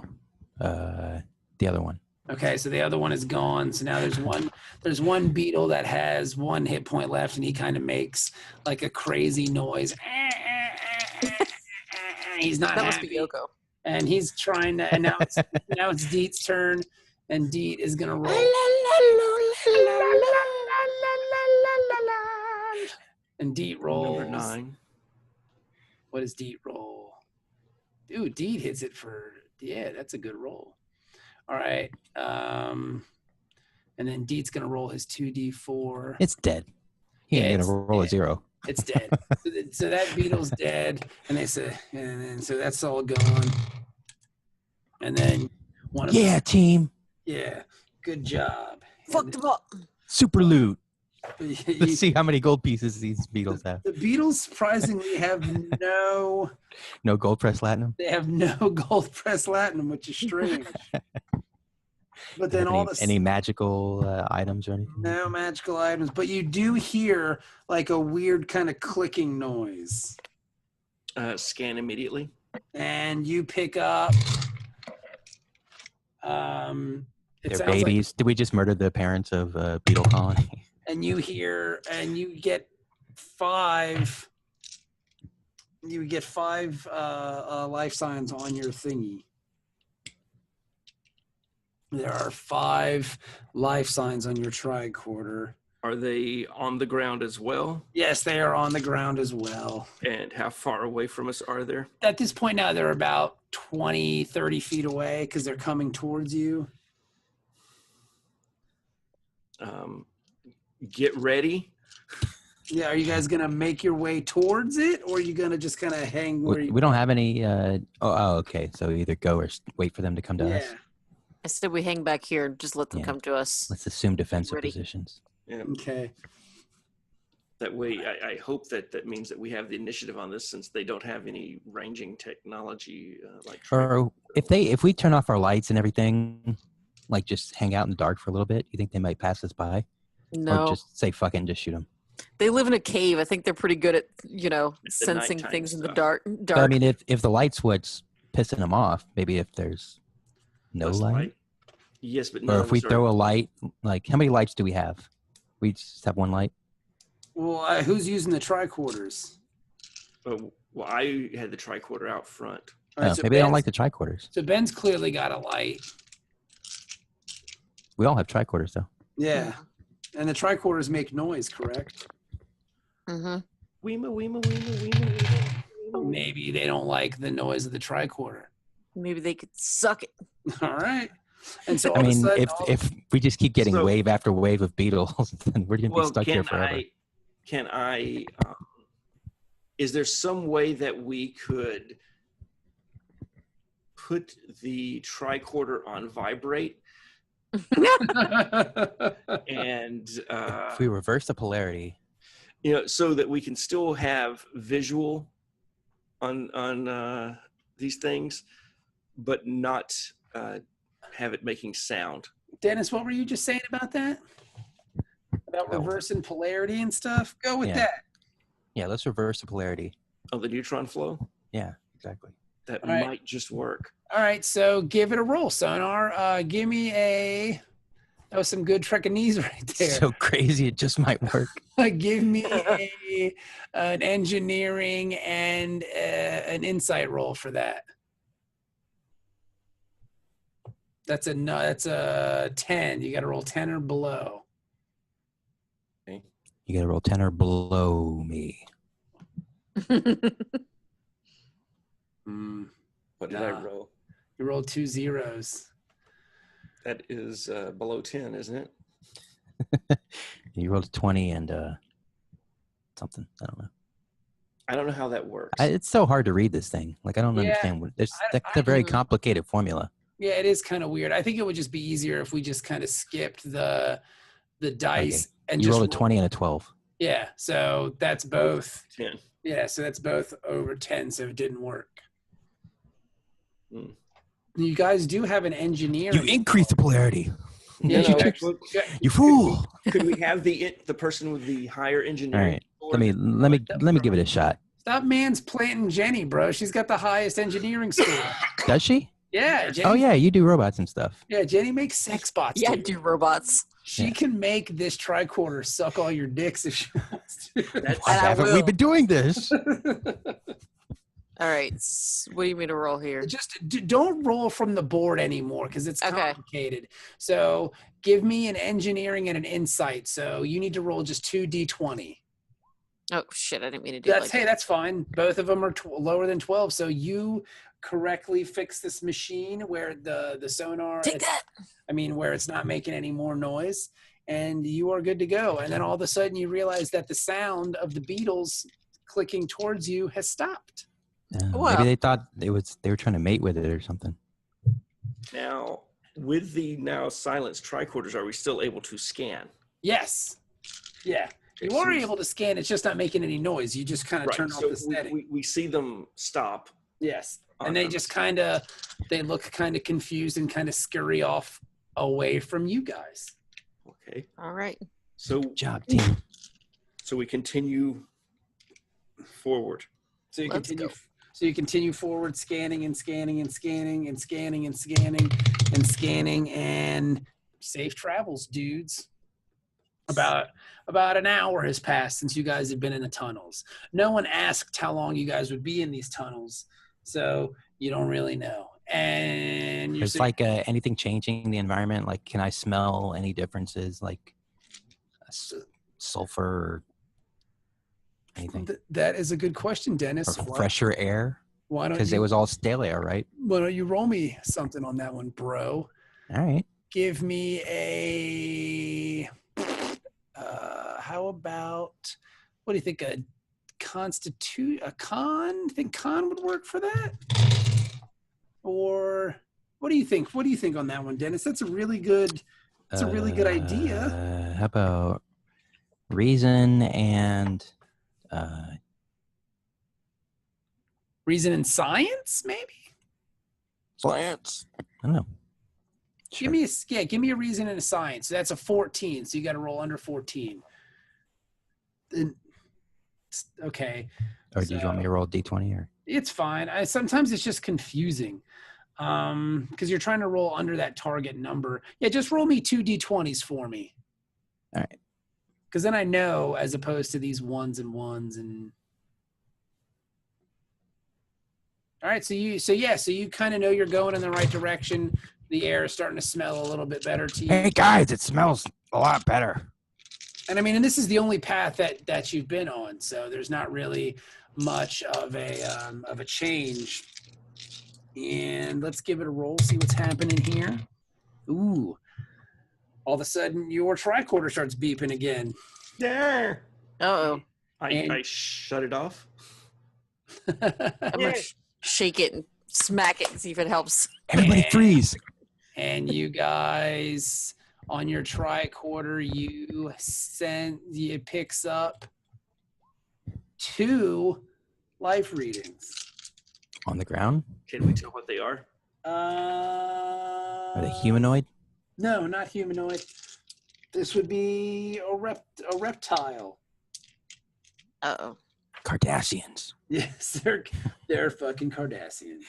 the other one. Okay, so the other one is gone. So now there's one beetle that has 1 hit point left, and he kind of makes like a crazy noise. He's not That must happy. be Yoko. And he's trying to. And now it's Deet's turn, and Deet is gonna roll. And Deet rolls. Number 9. What does Deet roll? Dude, Deet hits it for, yeah, that's a good roll. All right. And then Deet's going to roll his 2d4. It's dead. He ain't Yeah, gonna roll a 0. It's dead. So that beetle's dead. And so that's all gone. And then Yeah, team. yeah, good job. Fucked him up. Super loot. Let's see how many gold pieces these beetles have. The beetles surprisingly have no gold press latinum. They have no gold press latinum, which is strange. But then any magical items or anything? No magical items, but you do hear like a weird kind of clicking noise. Scan immediately. And you pick up They're babies. Did we just murder the parents of beetle colony? And you get 5 life signs on your thingy. There are 5 life signs on your tricorder. Are they on the ground as well? Yes, they are on the ground as well. And how far away from us are they? At this point now, they're about 20, 30 feet away because they're coming towards you. Get ready. Yeah, are you guys going to make your way towards it, or are you going to just kind of hang where you... We don't have any... okay. So either go or wait for them to come to us. I said we hang back here and just let them come to us. Let's assume defensive positions. Yeah. Okay. That way, I hope that means that we have the initiative on this, since they don't have any ranging technology. Or if we turn off our lights and everything, like just hang out in the dark for a little bit, you think they might pass us by? No. Or just say fuck it and just shoot them? They live in a cave. I think they're pretty good at, sensing things in the dark. But, I mean, if the light switch pissing them off, maybe if there's no light. Yes, but or if we throw a light, like how many lights do we have? We just have one light. Well, who's using the tricorders? Well, I had the tricorder out front. Right, so maybe they don't like the tricorders. So Ben's clearly got a light. We all have tricorders, though. Yeah. And the tricorders make noise, correct? Mm-hmm. Maybe they don't like the noise of the tricorder. Maybe they could suck it. All right. And so I mean, if we just keep getting wave after wave of beetles, then we're going to be stuck here forever. Is there some way that we could put the tricorder on vibrate? And if we reverse the polarity, so that we can still have visual on these things, but not have it making sound. Dennis, what were you just saying about that? About reversing polarity and stuff? Go with that. Yeah, let's reverse the polarity. Oh, the neutron flow? Yeah, exactly. That might just work. All right, so give it a roll, Sonar. Give me that was some good Trekanese right there. So crazy, it just might work. Give me an engineering and an insight roll for that. That's a 10. You got to roll 10 or below. Okay. You got to roll 10 or below me. What did I roll? You rolled 2 zeros. That is below 10, isn't it? You rolled a 20 and something. I don't know. I don't know how that works. It's so hard to read this thing. Like, I don't understand. That's a very complicated formula. Yeah, it is kind of weird. I think it would just be easier if we just kind of skipped the dice. Okay. And you just rolled a 20 and a 12. Yeah, so that's both 10. Yeah, so that's both over 10, so it didn't work. You guys do have an engineer. You increase the polarity. Yeah, you fool. Could we have the person with the higher engineering? All right. Let me give it a shot. Stop planting Jennie, bro. She's got the highest engineering score. Does she? Yeah. Jennie, oh yeah, you do robots and stuff. Yeah, Jennie makes sex bots. Yeah, I do robots. She can make this tricorder suck all your dicks if she wants to. Why haven't we been doing this? All right. What do you mean to roll here? Just don't roll from the board anymore because it's complicated. So give me an engineering and an insight. So you need to roll just 2 D20. Oh, shit. I didn't mean to do that. Hey, that's fine. Both of them are lower than 12. So you correctly fix this machine where the sonar. Take that. Where it's not making any more noise. And you are good to go. And then all of a sudden you realize that the sound of the beetles clicking towards you has stopped. Maybe they thought they were trying to mate with it or something. Now, with the now silenced tricorders, are we still able to scan? Yes. Yeah. Okay, You are so- able to scan. It's just not making any noise. You just kind of Right. turn off So the setting. we see them stop. Yes. on And they them. just they look kind of confused and kind of scurry off away from you guys. Okay. All right. So Good job, team. so we continue forward. So you Let's continue. go. So you continue forward, scanning and scanning and scanning and scanning and scanning and scanning, and safe travels, dudes. About an hour has passed since you guys have been in the tunnels. No one asked how long you guys would be in these tunnels, so you don't really know. And you're Is like anything changing in the environment? Like, can I smell any differences, like sulfur or anything, that is a good question, Dennis. or fresher air? Why don't Because it was all stale air, right? Why don't you roll me something on that one, bro? All right. Give me a. How about? What do you think? A con? Think con would work for that? Or what do you think? What do you think on that one, Dennis? That's a really good. That's a really good idea. How about reason and Reason and science, maybe. science? I don't know. Sure. Give me a reason and a science. So that's a 14. So you got to roll under 14. Then, okay. Or do you want me to roll D20 or? It's fine. Sometimes it's just confusing because you're trying to roll under that target number. Yeah, just roll me 2 D20s for me. All right. Because then I know, as opposed to these ones and ones and. All right, so you kind of know you're going in the right direction. The air is starting to smell a little bit better to you. Hey guys, it smells a lot better. And I mean, and this is the only path that you've been on, so there's not really much of a change. And let's give it a roll, see what's happening here. Ooh. All of a sudden, your tricorder starts beeping again. Yeah. Uh-oh. I shut it off. I'm going to shake it and smack it and see if it helps. Everybody freeze. And you guys, on your tricorder, it picks up 2 life readings. On the ground? Can we tell what they are? Are they humanoid? No, not humanoid. This would be a reptile. Uh-oh. Cardassians. Yes, they're fucking Cardassians.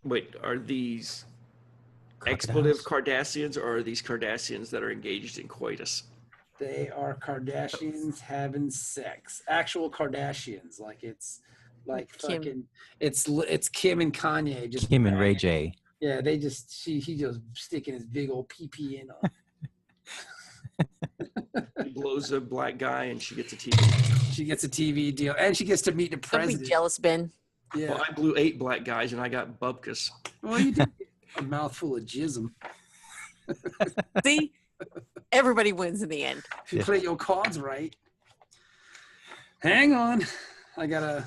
Wait, are these Crocodiles? expletive Cardassians, or are these Cardassians that are engaged in coitus? They are Kardashians having sex. Actual Kardashians, like it's like Kim. fucking. It's Kim and Kanye just. Kim and Ray banging. J. Yeah, he just sticking his big old pee in on. He blows a black guy and she gets a TV. She gets a TV deal, and she gets to meet the Don't be president. jealous, Ben. Yeah. Well, I blew 8 black guys and I got bubkas. Well, you did get a mouthful of jism. See? Everybody wins in the end. If you play your cards right. Hang on. As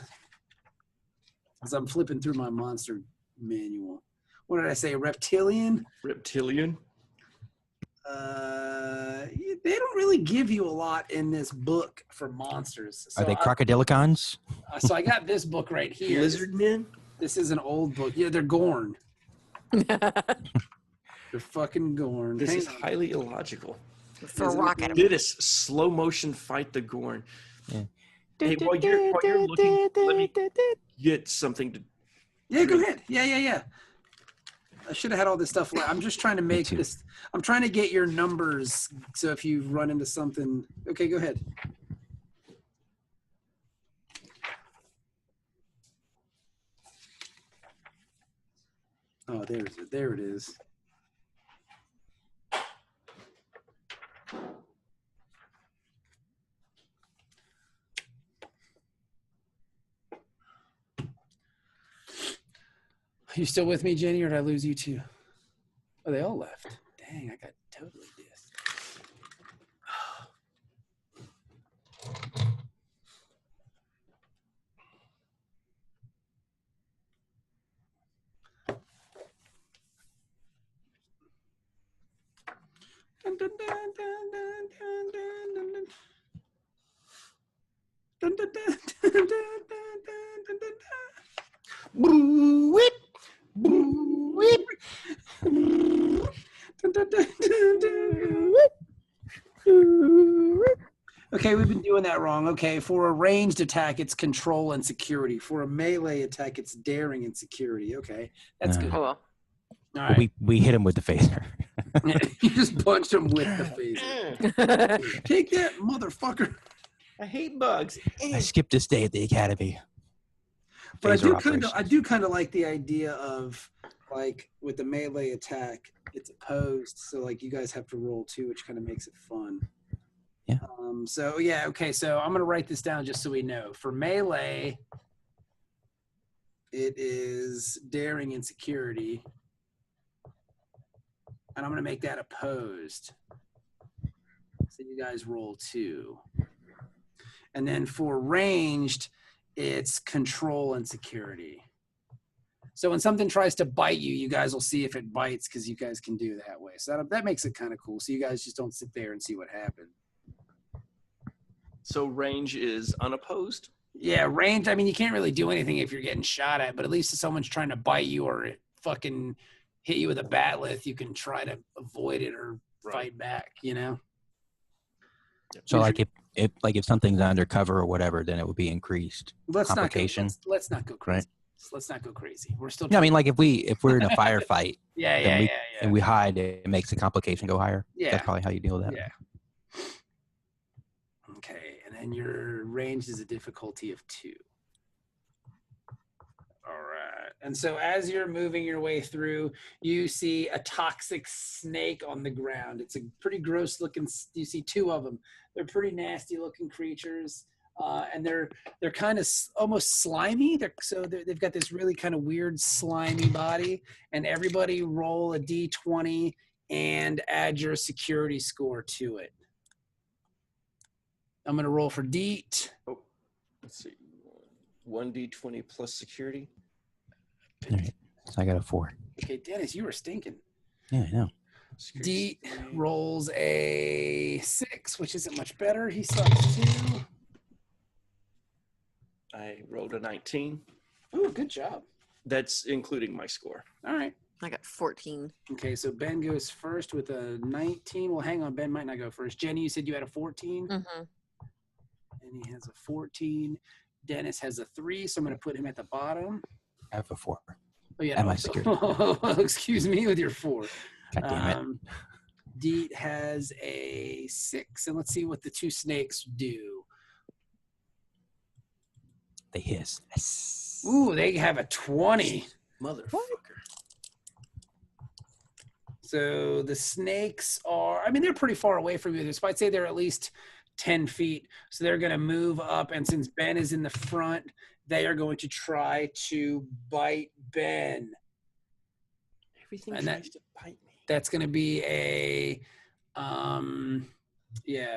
I'm flipping through my monster manual. What did I say? Reptilian? Reptilian? They don't really give you a lot in this book for monsters. So Are they crocodilicons? So I got this book right here. Lizard men? This is an old book. Yeah, they're Gorn. They're fucking Gorn. This Hang is on. highly illogical. Throw a rock at him. Did a slow motion fight the Gorn. Yeah. Hey, while you're looking, let me get something to. Yeah, go ahead. Yeah. I should have had all this stuff. I'm just trying to make too. this. I'm trying to get your numbers. So if you run into something, okay, go ahead. Oh, there it is. Are you still with me, Jenny, or did I lose you too? Oh, they all left. Dang, I got totally dissed. Okay, we've been doing that wrong. Okay, for a ranged attack, it's control and security. For a melee attack, it's daring and security. Okay, that's good. Oh, well. All Well, right. we hit him with the phaser. You just punched him with the phaser. Take that, motherfucker. I hate bugs. I skipped this day at the academy. But Phaser I do kind of like the idea of like with the melee attack, it's opposed, so like you guys have to roll too, which kind of makes it fun. Yeah. So yeah, okay. So I'm gonna write this down just so we know. For melee, it is daring and security, and I'm gonna make that opposed. So you guys roll 2. And then for ranged, it's control and security. So when something tries to bite you, you guys will see if it bites because you guys can do that way. So that makes it kind of cool. So you guys just don't sit there and see what happened. So range is unopposed? Yeah, range, I mean, you can't really do anything if you're getting shot at, but at least if someone's trying to bite you or fucking hit you with a batleth, you can try to avoid it or fight back, you know? So like if something's undercover or whatever, then it would be increased Let's complication. let's not go crazy. Right. Let's not go crazy. We're still. No, I mean like if we're in a firefight, yeah. and we hide, it makes the complication go higher. Yeah. That's probably how you deal with that. Yeah. Okay, and then your range is a difficulty of 2. All right. And so as you're moving your way through, you see a toxic snake on the ground. It's a pretty gross looking. You see 2 of them. They're pretty nasty looking creatures, and they're kind of almost slimy. They've got this really kind of weird slimy body. And everybody roll a d20 and add your security score to it. I'm going to roll for Deet. Oh, let's see. 1d20 plus security. All right. So I got a 4. Okay, Dennis, you were stinking. Yeah, I know. Deet rolls a 6, which isn't much better. He sucks too. I rolled a 19. Ooh, good job. That's including my score. All right. I got 14. Okay, so Ben goes first with a 19. Well, hang on. Ben might not go first. Jenny, you said you had a 14? Mm-hmm. And he has a 14. Dennis has a 3, so I'm going to put him at the bottom. I have a 4. Oh, yeah. And no, my security. Excuse me with your 4. God damn it. Deet has a 6. And let's see what the 2 snakes do. They hiss. Yes. Ooh, they have a 20. Motherfucker. So the snakes are, I mean, they're pretty far away from you. So I'd say they're at least 10 feet. So they're going to move up. And since Ben is in the front, they are going to try to bite Ben. Everything And tries to bite me. That's going to be a,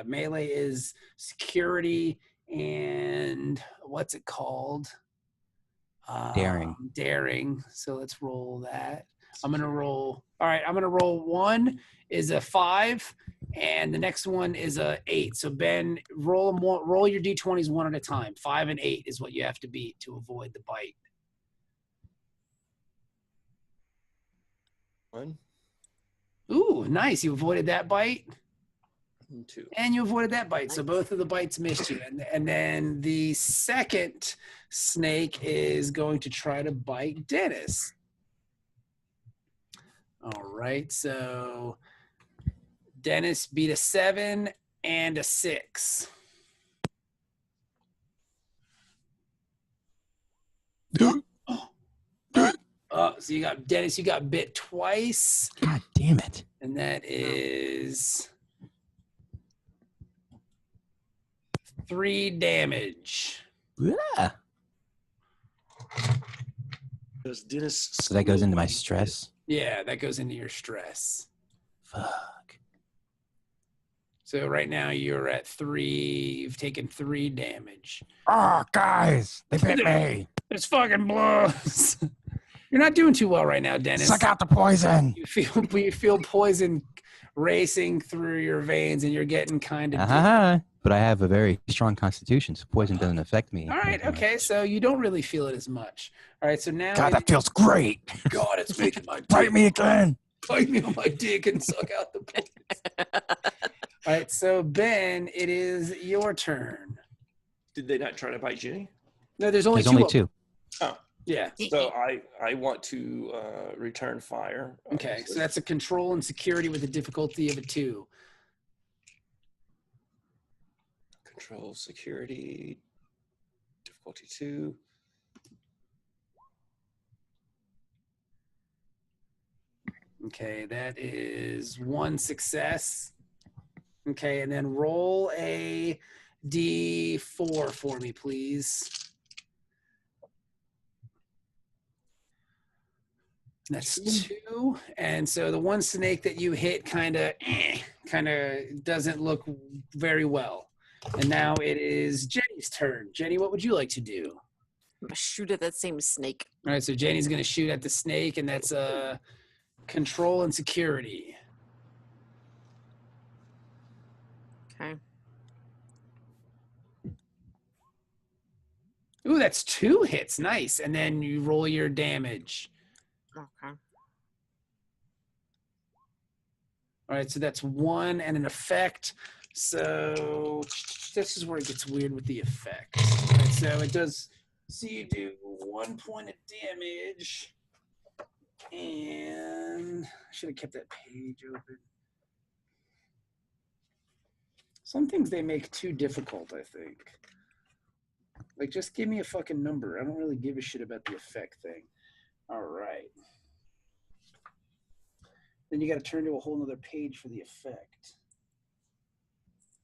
melee is security and what's it called? Daring. Daring. So let's roll that. I'm going to roll. All right. I'm going to roll 1 is a 5 and the next one is a 8. So Ben, roll your D20s one at a time. 5 and 8 is what you have to beat to avoid the bite. 1, Ooh, nice. You avoided that bite. and 2. And you avoided that bite. So both of the bites missed you. And then the second snake is going to try to bite Dennis. All right. So Dennis beat a 7 and a 6. So you got Dennis, you got bit twice. God damn it. And that is 3 damage. Yeah. Does Dennis? So that goes into my stress. Yeah, that goes into your stress. Fuck. So right now you're at 3. You've taken 3 damage. Oh, guys, they bit me. It's fucking blows. You're not doing too well right now, Dennis. Suck out the poison. You feel poison racing through your veins, and you're getting kind of. But I have a very strong constitution, so poison doesn't affect me. All right, okay, so you don't really feel it as much. All right, so now. God, that feels great. God, it's making my dick. Bite me again. Bite me on my dick and suck out the poison. All right, so Ben, it is your turn. Did they not try to bite Jenny? No, there's only two. Oh. Yeah. So I want to return fire. Okay, so that's a control and security with a difficulty of a 2. Control, security, difficulty 2. Okay, that is 1 success. Okay, and then roll a D4 for me, please. That's 2. And so the one snake that you hit kind of doesn't look very well. And now it is Jenny's turn. Jenny, what would you like to do? I'm gonna shoot at that same snake. All right, so Jenny's going to shoot at the snake, and that's control and security. Okay. Ooh, that's 2 hits. Nice. And then you roll your damage. Okay. All right, so that's 1 and an effect. So this is where it gets weird with the effects. All right, so it does. So you do 1 point of damage, and I should have kept that page open. Some things they make too difficult, I think. Like, just give me a fucking number. I don't really give a shit about the effect thing. All right. Then you got to turn to a whole nother page for the effect.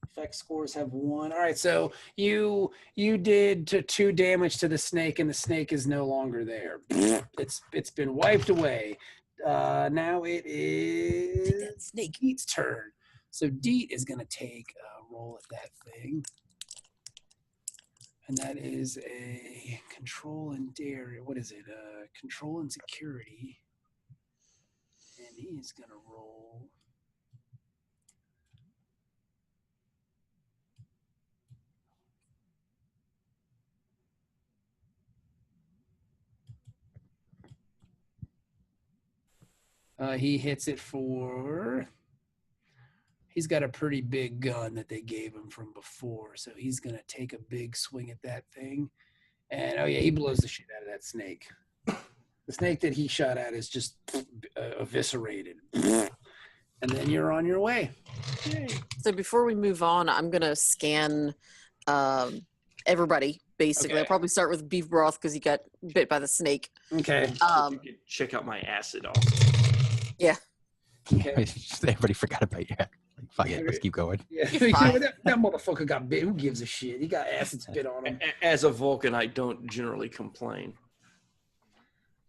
Effect scores have 1. All right, so you did 2 damage to the snake, and the snake is no longer there. It's been wiped away. Now it is Deet's turn. So Deet is going to take a roll at that thing. And that is a control and dare. What is it? Control and security. And he is going to roll. He hits it for. He's got a pretty big gun that they gave him from before, so he's going to take a big swing at that thing. And, oh, yeah, he blows the shit out of that snake. The snake that he shot at is just eviscerated. And then you're on your way. Yay. So before we move on, I'm going to scan everybody, basically. Okay. I'll probably start with Biefbroff because he got bit by the snake. Okay. You could check out my acid also. Yeah. Okay. Everybody forgot about you. Like, fuck it, let's keep going. Yeah. that motherfucker got bit. Who gives a shit? He got acid spit on him. As a Vulcan, I don't generally complain.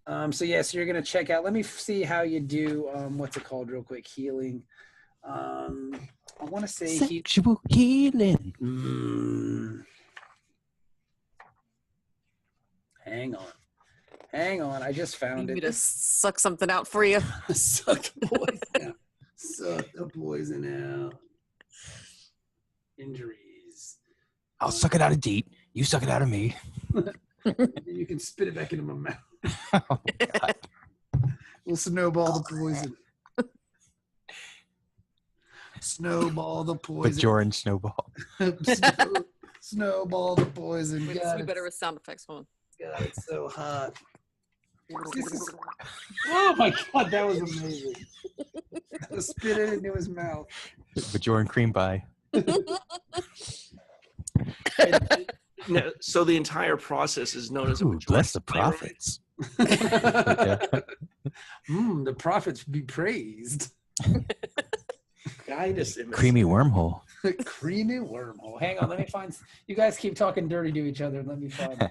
So yes, you're gonna check out. Let me see how you do. What's it called, real quick? Healing. I want to say sexual healing. Hang on. I just found You it. need to suck something out for you. Suck the poison out. Suck the poison out. Injuries. I'll suck it out of Deet. You suck it out of me. You can spit it back into my mouth. Oh, God. We'll snowball the poison. Snowball the poison. Bajoran snowball. Snowball the poison. Wait, God, be better with sound effects. Hold God, it's so hot. Oh my God, that was amazing. Spit it into his mouth. Bajoran cream pie. No, so the entire process is known as a Ooh, bless the prophets. The prophets be praised. Guide us in this. Creamy wormhole. Creamy wormhole. Hang on, let me find. You guys keep talking dirty to each other. And let me find.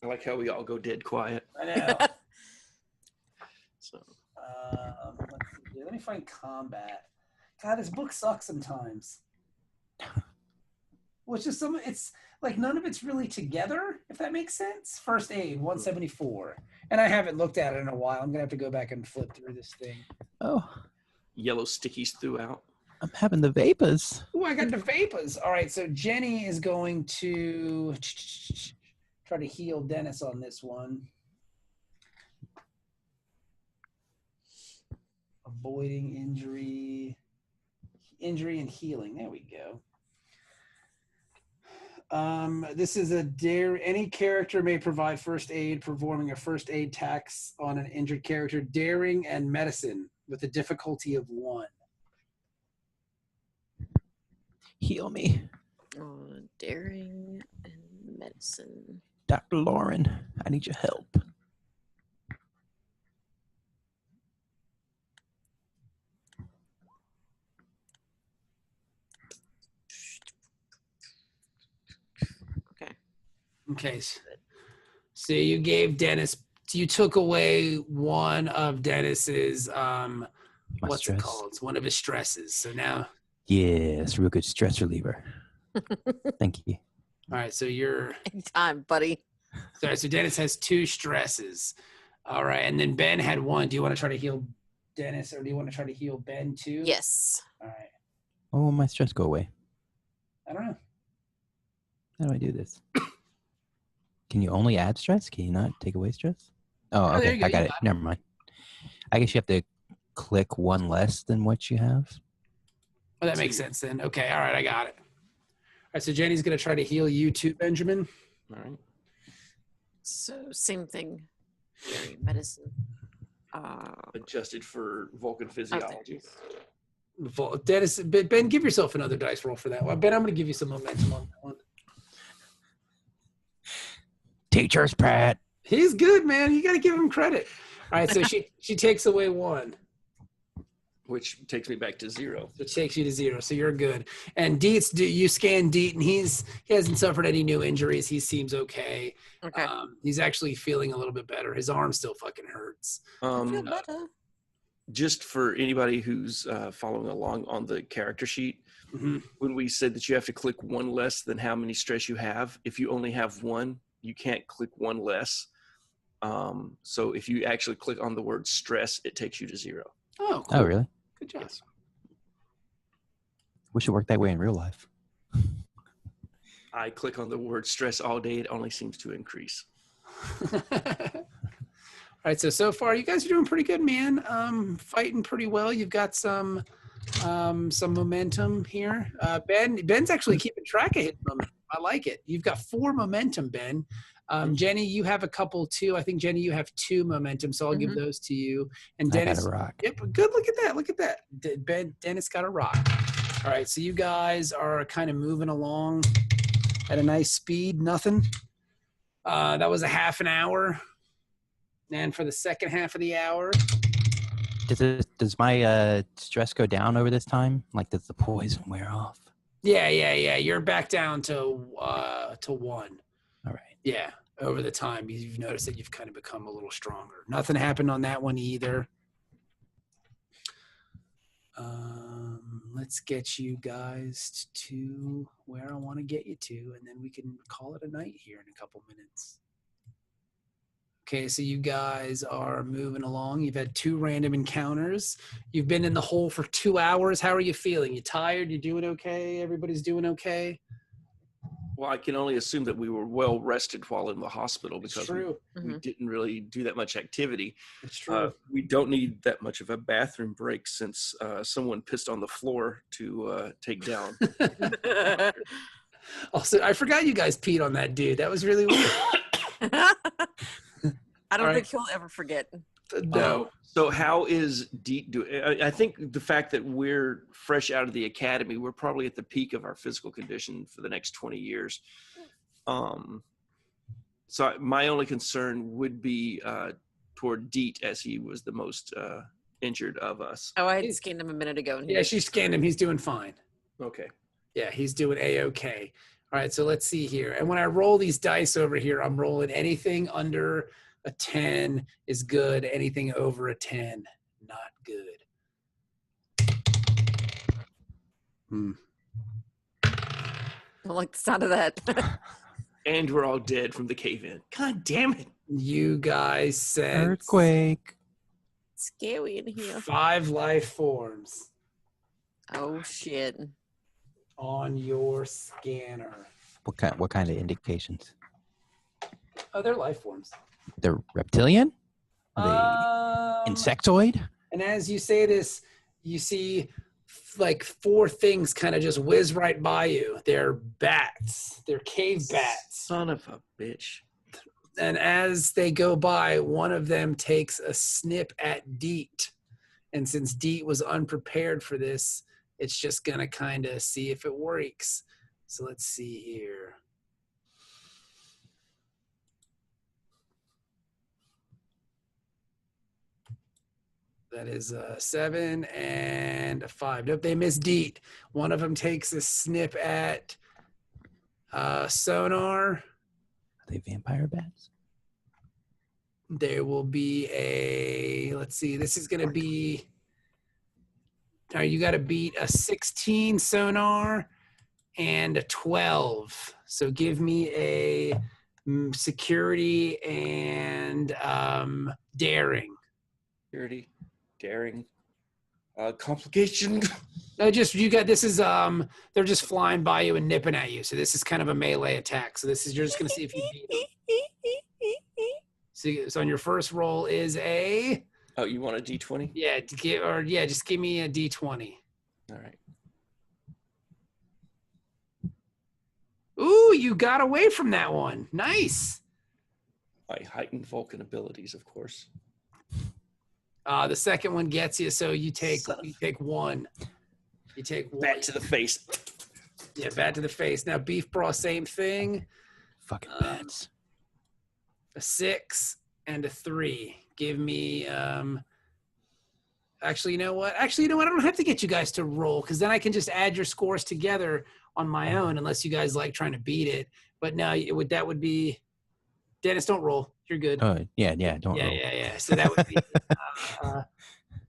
I like how we all go dead quiet. I know. So Let me find combat. God, this book sucks sometimes. Well, it's just it's like none of it's really together, if that makes sense. First aid, 174. And I haven't looked at it in a while. I'm going to have to go back and flip through this thing. Oh, Yellow stickies throughout. I'm having the vapors. Oh, I got the vapors. All right, so Jennie is going to try to heal Dennis on this one. Avoiding injury and healing. There we go. This is any character may provide first aid, performing a first aid tax on an injured character, daring and medicine with a difficulty of 1. Heal me. Daring and medicine. Dr. Lauren, I need your help. Okay. So you gave Dennis, you took away one of Dennis's, what's stress. it called? It's one of his stresses. So now. Yeah, it's a real good stress reliever. Thank you. All right. So you're. Anytime, buddy. Sorry. So Dennis has 2 stresses. All right. And then Ben had 1. Do you want to try to heal Dennis or do you want to try to heal Ben too? Yes. All right. Oh, will my stress go away? I don't know. How do I do this? Can you only add stress? Can you not take away stress? Oh, Oh, there okay. you go. I got You it. got it. Never mind. I guess you have to click 1 less than what you have. Well, that makes sense then. Okay. All right. I got it. All right. So Jenny's going to try to heal you too, Benjamin. All right. So same thing. Daring, medicine. Adjusted for Vulcan physiology. Dennis, Ben, give yourself another dice roll for that one. Ben, I'm going to give you some momentum on that one. Teacher's pet. He's good, man. You got to give him credit. All right, so she takes away 1, Which takes me back to 0. which takes you to 0. So you're good. And you scan Deet, and he hasn't suffered any new injuries. He seems okay. Okay. He's actually feeling a little bit better. His arm still fucking hurts. I feel better. Just for anybody who's following along on the character sheet, Mm-hmm. when we said that you have to click 1 less than how many stress you have, if you only have 1, you can't click 1 less. So if you actually click on the word stress, it takes you to 0. Oh, cool. Oh, really? Good job. Wish it worked that way in real life. I click on the word stress all day. It only seems to increase. All right, so far you guys are doing pretty good, man. Fighting pretty well. You've got some momentum here. Ben's actually keeping track of his momentum. I like it. You've got 4 momentum, Ben. Jennie, you have a couple too. I think Jennie, you have 2 momentum, so I'll give those to you. And Dennis, I got a rock. Yep, good. Look at that. Look at that. Dennis got a rock. All right, so you guys are kind of moving along at a nice speed. Nothing. That was a half an hour. And for the second half of the hour, Does my stress go down over this time? Like, does the poison wear off? yeah. You're back down to 1. All right. Yeah, over the time you've noticed that you've kind of become a little stronger. Nothing happened on that one either. Let's get you guys to where I want to get you to, and then we can call it a night here in a couple minutes. Okay, so you guys are moving along. You've had 2 random encounters. You've been in the hole for 2 hours. How are you feeling? You tired? You doing okay? Everybody's doing okay? Well, I can only assume that we were well rested while in the hospital It's because true. we didn't really do that much activity. It's true. We don't need that much of a bathroom break since someone pissed on the floor to take down. Also, I forgot you guys peed on that dude. That was really weird. I don't All think he'll ever forget. No. So how is Deet doing? I think the fact that we're fresh out of the academy, we're probably at the peak of our physical condition for the next 20 years. So my only concern would be toward Deet, as he was the most injured of us. Oh, I had scanned him a minute ago. And Yeah, she scanned him. He's doing fine. Okay. Yeah, he's doing A-okay. All right, so let's see here. And when I roll these dice over here, I'm rolling anything under a 10 is good. Anything over a 10, not good. I don't like the sound of that. And we're all dead from the cave in. God damn it. You guys sense Earthquake. Scary in here. 5 life forms Oh shit. on your scanner. What kind of indications? Oh, they're life forms. They're reptilian? Are they insectoid? And as you say this, you see like 4 things kind of just whiz right by you. They're bats. They're cave bats. Son of a bitch. And as they go by, one of them takes a snip at Deet. And since Deet was unprepared for this, it's just going to kind of see if it works. So let's see here. That is a 7 and a 5. Nope, they miss Deet. One of them takes a snip at Sonar. Are they vampire bats? There will be a, let's see, this is going to be, all right, you got to beat a 16 Sonar and a 12. So give me a security and daring. Security, daring, complication. No, just you got this is they're just flying by you and nipping at you. So this is kind of a melee attack. So this is you're just gonna see if you beat them. So on your first roll is a Oh, you want a D20? just give me a D20. All right. Ooh, you got away from that one. Nice. My heightened Vulcan abilities, of course. The second one gets you, so you take one. You take one. Bat to the face. Yeah, bat to the face. Now Biefbroff, same thing. Fucking bats. A 6 and a 3. Give me actually, you know what? I don't have to get you guys to roll because then I can just add your scores together on my own unless you guys like trying to beat it. But now that would be Dennis, don't roll. You're good. Oh, yeah, don't roll. Yeah. So that would be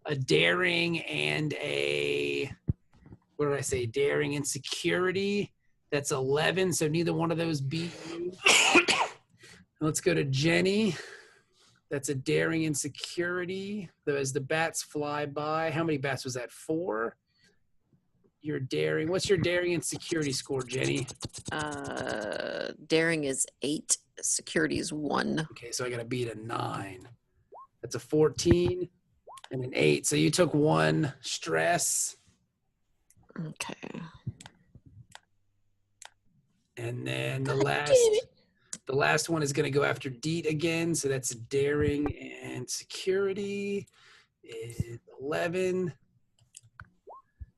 a daring and a, what did I say? Daring and security. That's 11. So neither one of those beat you. Let's go to Jennie. That's a daring and security. As the bats fly by, how many bats was that? 4. Your daring. What's your daring and security score, Jennie? Daring is 8. Security is 1. Okay, so I got to beat a 9. That's a 14 and an 8. So you took 1 stress. Okay. And then the last one is going to go after Deet again. So that's daring and security is 11,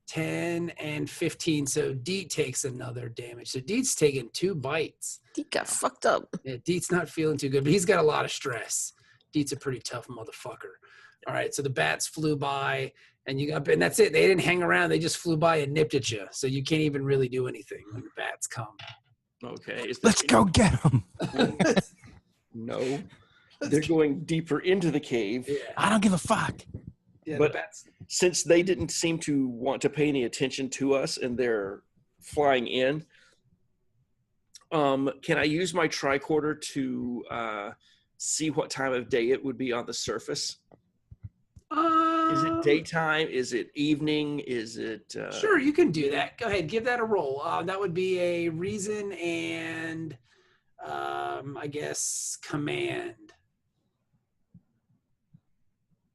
10, and 15. So Deet takes another damage. So Deet's taking 2 bites. Deet got fucked up. Yeah, Deet's not feeling too good, but he's got a lot of stress. Deet's a pretty tough motherfucker. All right, so the bats flew by, and that's it. They didn't hang around. They just flew by and nipped at you. So you can't even really do anything when the bats come. Okay. Let's go get them. No. They're going deeper into the cave. Yeah, I don't give a fuck. yeah But the bats. since they didn't seem to want to pay any attention to us and they're flying in, can I use my tricorder to see what time of day it would be on the surface? Is it daytime? Is it evening? Is it... Sure, you can do that. Go ahead, give that a roll. That would be a reason and, I guess, command.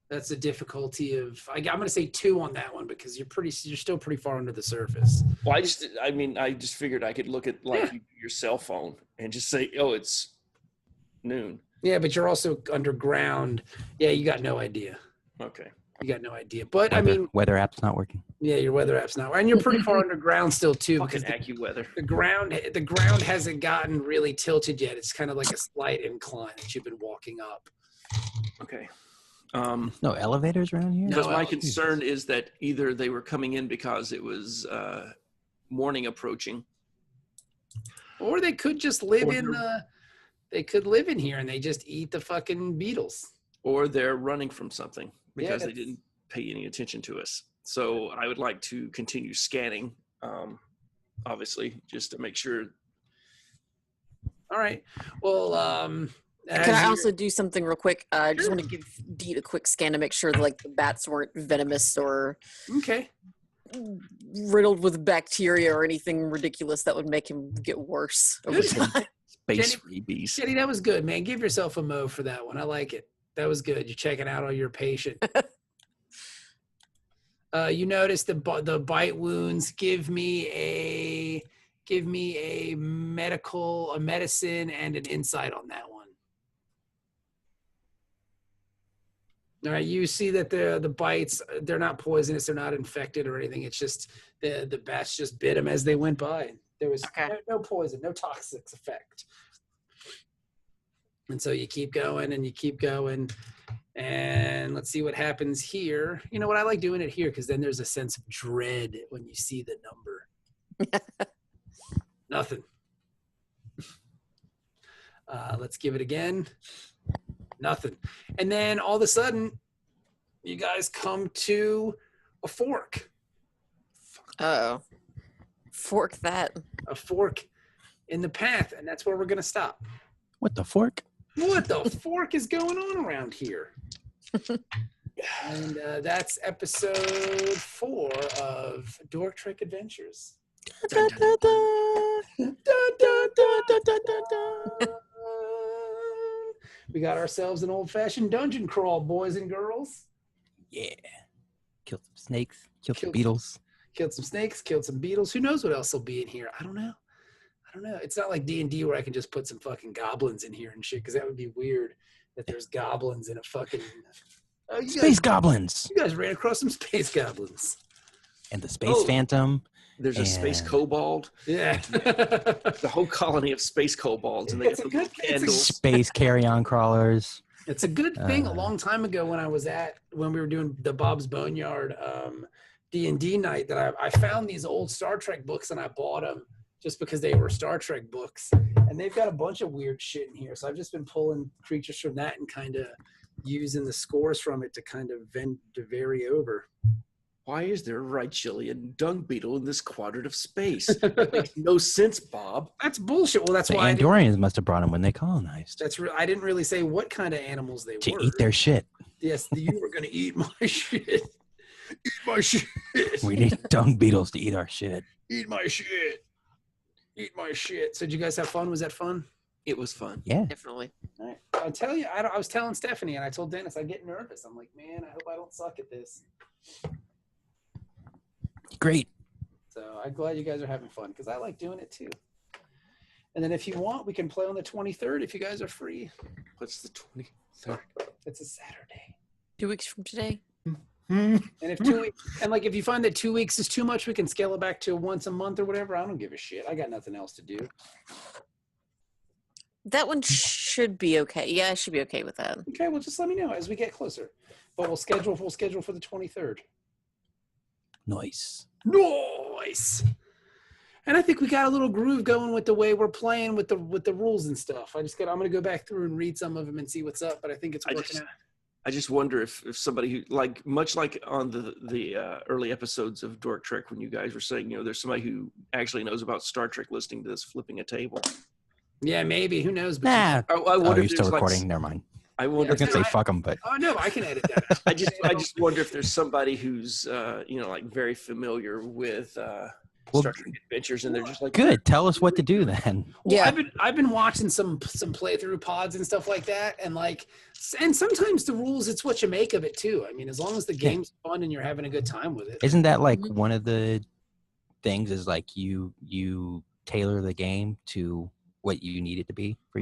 That's a difficulty of. I'm going to say 2 on that one because you're still pretty far under the surface. Well, I just figured I could look at your cell phone and just say, oh, it's noon. Yeah, but you're also underground. Yeah, you got no idea. Okay. You got no idea. But weather app's not working. yeah, your weather app's not, and you're pretty far underground still too. Fucking Because AccuWeather. the ground hasn't gotten really tilted yet. It's kind of like a slight incline that you've been walking up. Okay. No elevators around here? Because No, my concern is that either they were coming in because it was morning approaching, Or they could just live Or in they could live in here and they just eat the fucking beetles. or they're running from something because they that's- didn't pay any attention to us. So I would like to continue scanning obviously, just to make sure. All right. Well, Can I also do something real quick? I just want to give Deet a quick scan to make sure that, like, the bats weren't venomous or okay? riddled with bacteria or anything ridiculous that would make him get worse over Good. time. Space freebies. Jenny, that was good, man. Give yourself a mo for that one. I like it. That was good. You're checking out on your patient. You notice the bite wounds. Give me a medicine, and an insight on that one. All right, you see that the bites, they're not poisonous, they're not infected or anything. It's just the bats just bit them as they went by. There was no poison, no toxic effect. And so you keep going and you keep going. And let's see what happens here. You know what? I like doing it here because then there's a sense of dread when you see the number. Nothing. Let's give it again. Nothing. And then all of a sudden, you guys come to a fork. Uh-oh. Fork that. A fork in the path, and that's where we're going to stop. What the fork? What the fork is going on around here? And that's episode 4 of Dork Trek Adventures. Da, da, da. We got ourselves an old-fashioned dungeon crawl, boys and girls. Yeah. Killed some snakes. Killed some beetles. Killed some snakes. Killed some beetles. Who knows what else will be in here? I don't know. It's not like D&D where I can just put some fucking goblins in here and shit, because that would be weird that there's goblins in a fucking... Space goblins. You guys ran across some space goblins. And the space phantom. There's a space kobold. Yeah. The whole colony of space kobolds. And they It's got a the good- candles. Space carry-on crawlers. It's a good thing. A long time ago when we were doing the Bob's Boneyard D&D night, that I found these old Star Trek books and I bought them just because they were Star Trek books. And they've got a bunch of weird shit in here. So I've just been pulling creatures from that and kind of using the scores from it to kind of vary over. Why is there a Rigelian dung beetle in this quadrant of space? That makes no sense, Bob. That's bullshit. Well, that's The why Andorians must have brought them when they colonized. I didn't really say what kind of animals they To were. eat their shit. Yes, you were going to eat my shit. Eat my shit. We need dung beetles to eat our shit. Eat my shit. Eat my shit. So did you guys have fun? Was that fun? It was fun. Yeah. Definitely. All right. I'll tell you, I was telling Stephanie and I told Dennis, I get nervous. I'm like, man, I hope I don't suck at this. Great. So I'm glad you guys are having fun because I like doing it too. And then if you want, we can play on the 23rd if you guys are free. What's the 23rd? It's a Saturday. 2 weeks from today. And if 2 weeks, and like if you find that 2 weeks is too much, we can scale it back to once a month or whatever. I don't give a shit. I got nothing else to do. That one should be okay. Yeah, I should be okay with that. Okay, well just let me know as we get closer. But we'll schedule for the 23rd. Nice. Nice. And I think we got a little groove going with the way we're playing with the rules and stuff. I'm gonna go back through and read some of them and see what's up. But I think it's working out. I just wonder if somebody who much like on the early episodes of Dork Trek when you guys were saying, there's somebody who actually knows about Star Trek listening to this flipping a table. Yeah, maybe. Who knows? But Nah. I wonder You're if still there's recording. Never mind. I I wonder. was gonna say fuck them, but Oh no, I can edit that. I just wonder if there's somebody who's very familiar with Star Trek Adventures, and they're just like, good. Tell us what to do then. Well, Yeah. I've been watching some playthrough pods and stuff like that, and sometimes the rules, it's what you make of it too. I mean, as long as the game's fun and you're having a good time with it. Isn't that like one of the things? Is like you tailor the game to what you need it to be for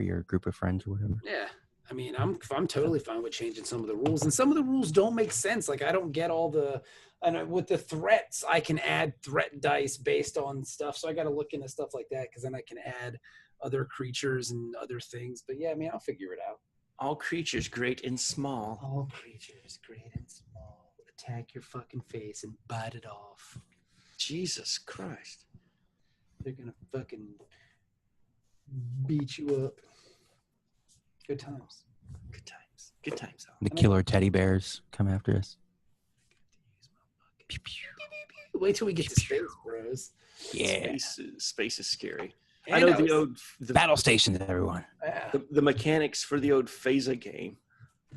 your group of friends or whatever. Yeah. I mean, I'm totally fine with changing some of the rules, and some of the rules don't make sense. Like I don't get all the, and with the threats, I can add threat dice based on stuff. So I got to look into stuff like that because then I can add other creatures and other things. But yeah, I mean, I'll figure it out. all creatures great and small. All creatures, great and small, attack your fucking face and bite it off. Jesus Christ. They're gonna fucking beat you up. Good times. Good times. Good times. The killer teddy bears come after us. Pew, pew. Wait till we get to Space Bros. Yeah. Space is scary. And I know the Battle stations, everyone. the mechanics for the old Phasa game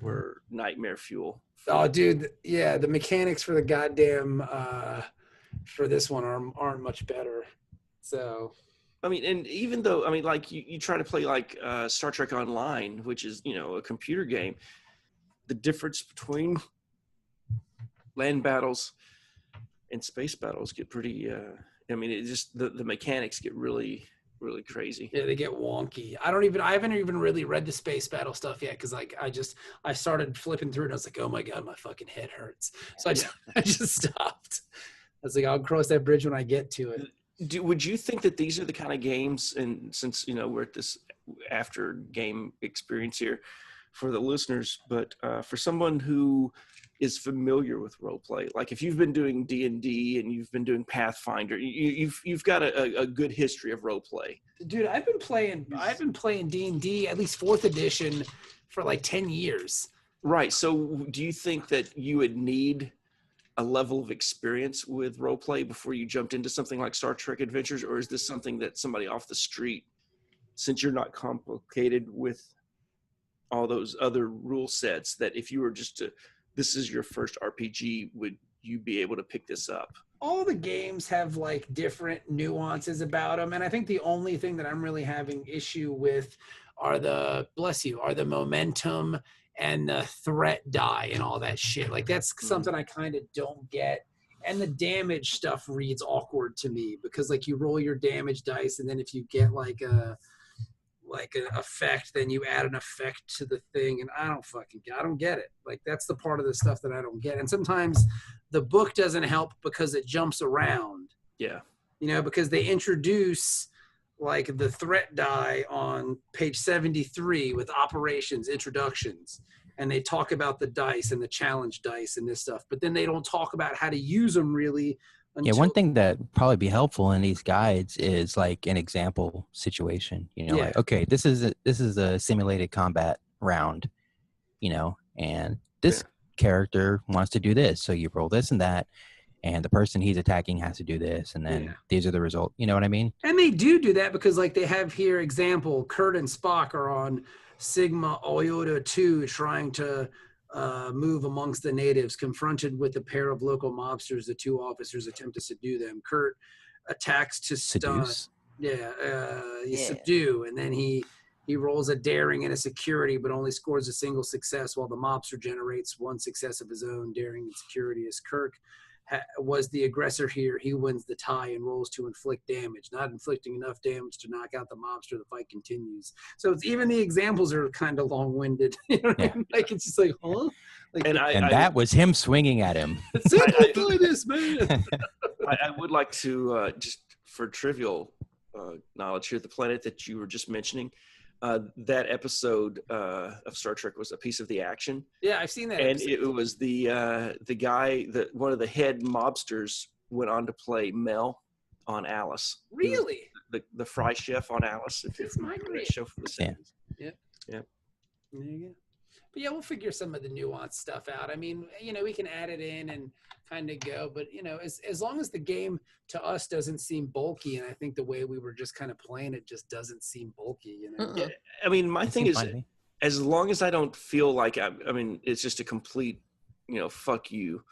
were nightmare fuel. Oh, dude, yeah, the mechanics for the goddamn for this one aren't much better. So, I mean, and even though, I mean, like you try to play like Star Trek Online, which is, a computer game, the difference between land battles and space battles get pretty, I mean, it just, the mechanics get really, really crazy. yeah, they get wonky. I haven't even really read the space battle stuff yet because like I started flipping through it and I was like, oh my god, my fucking head hurts. So I just stopped. I was like, I'll cross that bridge when I get to it. Would you think that these are the kind of games, and since we're at this after game experience here for the listeners, but for someone who is familiar with role play, like if you've been doing D&D and you've been doing Pathfinder, you've got a good history of role play. Dude, I've been playing D&D, at least 4th edition, for like 10 years. Right. So do you think that you would need a level of experience with role play before you jumped into something like Star Trek Adventures, or is this something that somebody off the street, since you're not complicated with all those other rule sets, that if you were just this is your first RPG, would you be able to pick this up? All the games have like different nuances about them, and I think the only thing that I'm really having issue with are the momentum and the threat die and all that shit. Like that's something I kind of don't get. And the damage stuff reads awkward to me because like you roll your damage dice and then if you get like an effect, then you add an effect to the thing, and I don't get it. Like that's the part of the stuff that I don't get. And sometimes the book doesn't help because it jumps around. Yeah. Because they introduce like the threat die on page 73 with operations introductions, and they talk about the dice and the challenge dice and this stuff, but then they don't talk about how to use them really. Yeah, one thing that would probably be helpful in these guides is like an example situation. Like, okay, this is a simulated combat round, and this character wants to do this, so you roll this and that, and the person he's attacking has to do this, and then these are the results. You know what I mean? And they do that because like they have here example, Kurt and Spock are on Sigma Iota 2 trying to move amongst the natives. Confronted with a pair of local mobsters, the two officers attempt to subdue them. Kurt attacks to stun. Subdue, and then he rolls a daring and a security, but only scores a single success, while the mobster generates one success of his own. Daring and security as Kirk was the aggressor here. He wins the tie and rolls to inflict damage. Not inflicting enough damage to knock out the mobster, the fight continues. So it's even the examples are kind of long-winded. Like it's just like, huh? Like, and that was him swinging at him. Simplify this, man. I would like to just for trivial knowledge here, the planet that you were just mentioning, that episode of Star Trek was a piece of the action. Yeah, I've seen that. And episode. it was the guy that one of the head mobsters went on to play Mel on Alice. Really? The fry chef on Alice. It's my great show from the 70s. Yeah. Yeah. There you go. But yeah, we'll figure some of the nuanced stuff out. I mean, we can add it in and kind of go, but as long as the game to us doesn't seem bulky, and I think the way we were just kind of playing it just doesn't seem bulky. Yeah, I mean, my thing is, as long as I don't feel like I mean, it's just a complete, fuck you.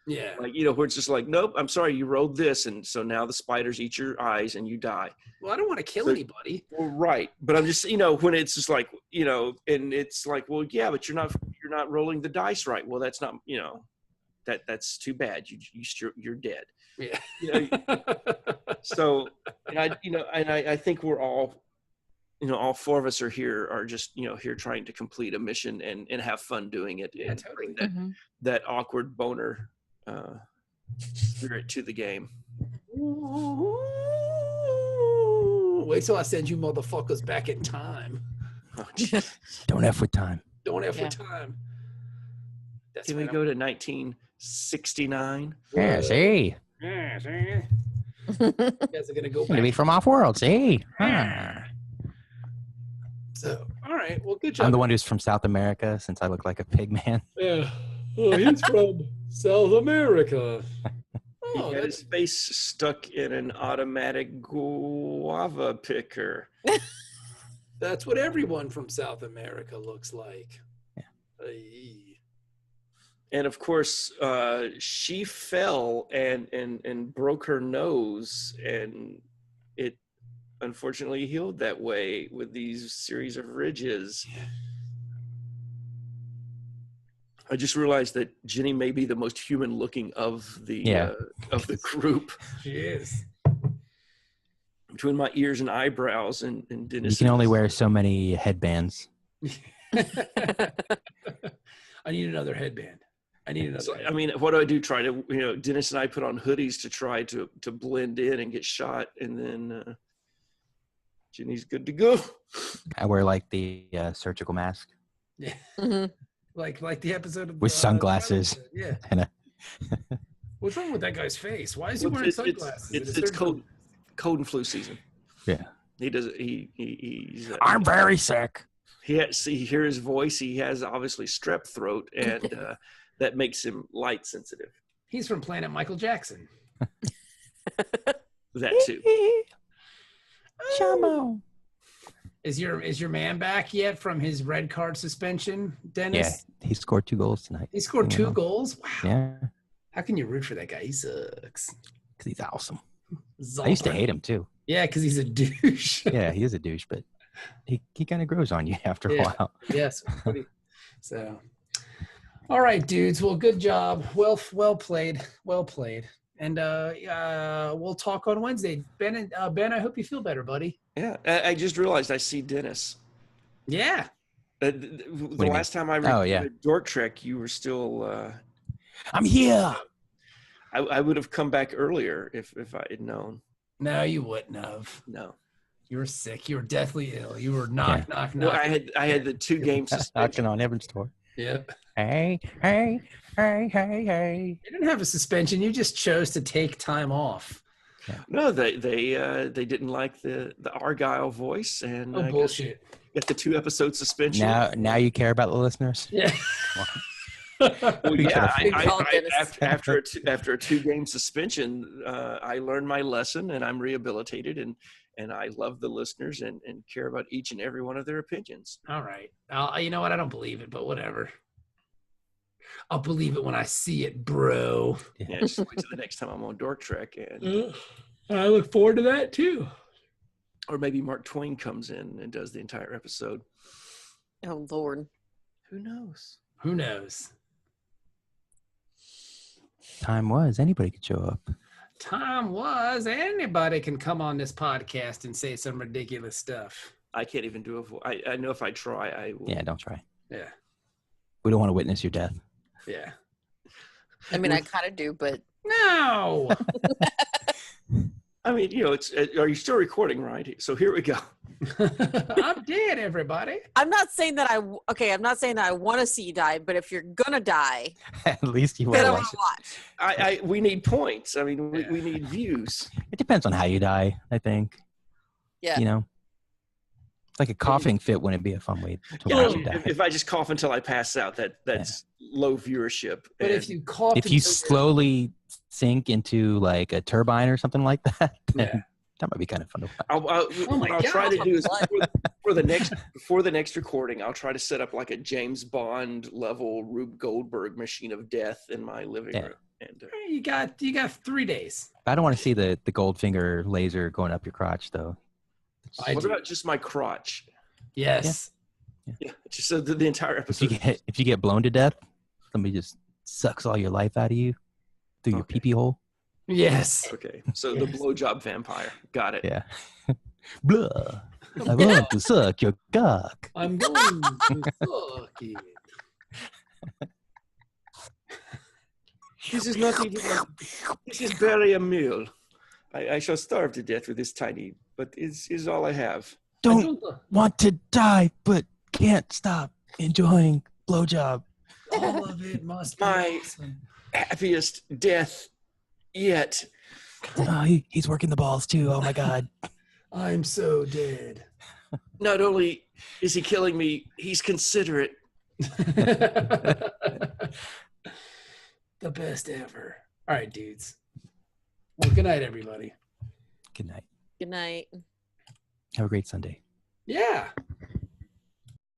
Yeah. Like, where it's just like, nope, I'm sorry, you rolled this, and so now the spiders eat your eyes and you die. Well, I don't want to kill anybody. Well, right. But I'm just, when it's just like, and it's like, well, yeah, but you're not rolling the dice right. Well, that's not, that's too bad. You're dead. Yeah. So, and I think we're all, all four of us are just, here trying to complete a mission and have fun doing it. Yeah, and totally. bring that awkward boner spirit to the game. Wait till I send you motherfuckers back in time. Oh, Don't F with time. Don't F with time. That's Can we go to 1969? Yeah, see? Yeah, see? You guys are going to go back. Gonna be from off-world, see? So, all right. Well, good job. I'm the one who's from South America, since I look like a pig man. Yeah. Oh, he's from South America. Oh, He had his face stuck in an automatic guava picker. that's what everyone from South America looks like. Yeah. Ay. And of course, she fell and broke her nose, and it unfortunately healed that way with these series of ridges. I just realized that Jennie may be the most human-looking of the group. She is. Between my ears and eyebrows and Dennis. You can only wear so many headbands. I need another headband. I need another. So, headband. I mean, what do I do? Try to, Dennis and I put on hoodies to try to blend in and get shot, and then Jennie's good to go. I wear like the surgical mask Yeah. Mhm. Like the episode of with sunglasses. Yeah. And What's wrong with that guy's face? Why is he wearing sunglasses? It's cold and flu season. Yeah. He does. He's. I'm very sick. You hear his voice. He has obviously strep throat, and that makes him light sensitive. He's from Planet Michael Jackson. That too. Shamo. Is your man back yet from his red card suspension, Dennis? Yeah, he scored 2 goals tonight. He scored 2 goals? Wow. Yeah, How can you root for that guy? He sucks. because he's awesome. Zoltan. I used to hate him too. Yeah, because he's a douche. Yeah, he is a douche, but he kind of grows on you after a Yeah. while. Yes. So, all right, dudes. Well, good job. Well played. Well played. And we'll talk on Wednesday. Ben, I hope you feel better, buddy. Yeah, I just realized I see Dennis. Yeah. The last time I recorded Dork Trek, you were still. I'm here. I would have come back earlier if I had known. No, you wouldn't have. No. You were sick. You were deathly ill. You were knock. Well, I had the 2 game suspension. Knocking on Evan's door. Yep. Hey. You didn't have a suspension. You just chose to take time off. No, they didn't like the Argyle voice, and Bullshit. got the 2 episode suspension. Now you care about the listeners? Yeah. Well, yeah. After a 2 game suspension, I learned my lesson, and I'm rehabilitated, and I love the listeners and care about each and every one of their opinions. All right. You know what? I don't believe it, but whatever. I'll believe it when I see it, bro. Yeah, just wait till the next time I'm on Dork Trek, and I look forward to that too. or maybe Mark Twain comes in and does the entire episode. Oh Lord. Who knows? Who knows? Time was anybody could show up. Time was anybody can come on this podcast and say some ridiculous stuff. I can't even do a voice. I know if I try, I will. Yeah, don't try. Yeah. We don't want to witness your death. Yeah. I mean, I kind of do, but No. I mean, are you still recording, right? So here we go. I'm dead, everybody. I'm not saying that I'm not saying that I want to see you die, but if you're gonna die, At least you then I will. want to watch. We need points. I mean, we need views. It depends on how you die, I think. Yeah. You know, it's like a coughing fit wouldn't be a fun way to Yeah, watch you die. if I just cough until I pass out, that's low viewership. But if you cough, If you slowly sink into like a turbine or something like that, then that might be kind of fun to watch. What I'll try to God. do is before the next recording, I'll try to set up like a James Bond level Rube Goldberg machine of death in my living room. And you got 3 days. I don't want to see the Goldfinger laser going up your crotch, though. what about just my crotch? Yes. Yeah, just so the entire episode. If you get blown to death, somebody just sucks all your life out of you through your pee-pee hole. Yes. Okay, so the blowjob vampire. Got it. Yeah. Blah. I want to suck your cock. I'm going to suck it. This is nothing. This is barely a meal. I shall starve to death with this tiny, but is all I have. Don't want to die, but can't stop enjoying blowjob. All of it must be My awesome. happiest death yet. Oh, he's working the balls too. Oh my God. I'm so dead. Not only is he killing me, he's considerate. The best ever. All right, dudes. Well, good night, everybody. Good night. Good night. Have a great Sunday. Yeah.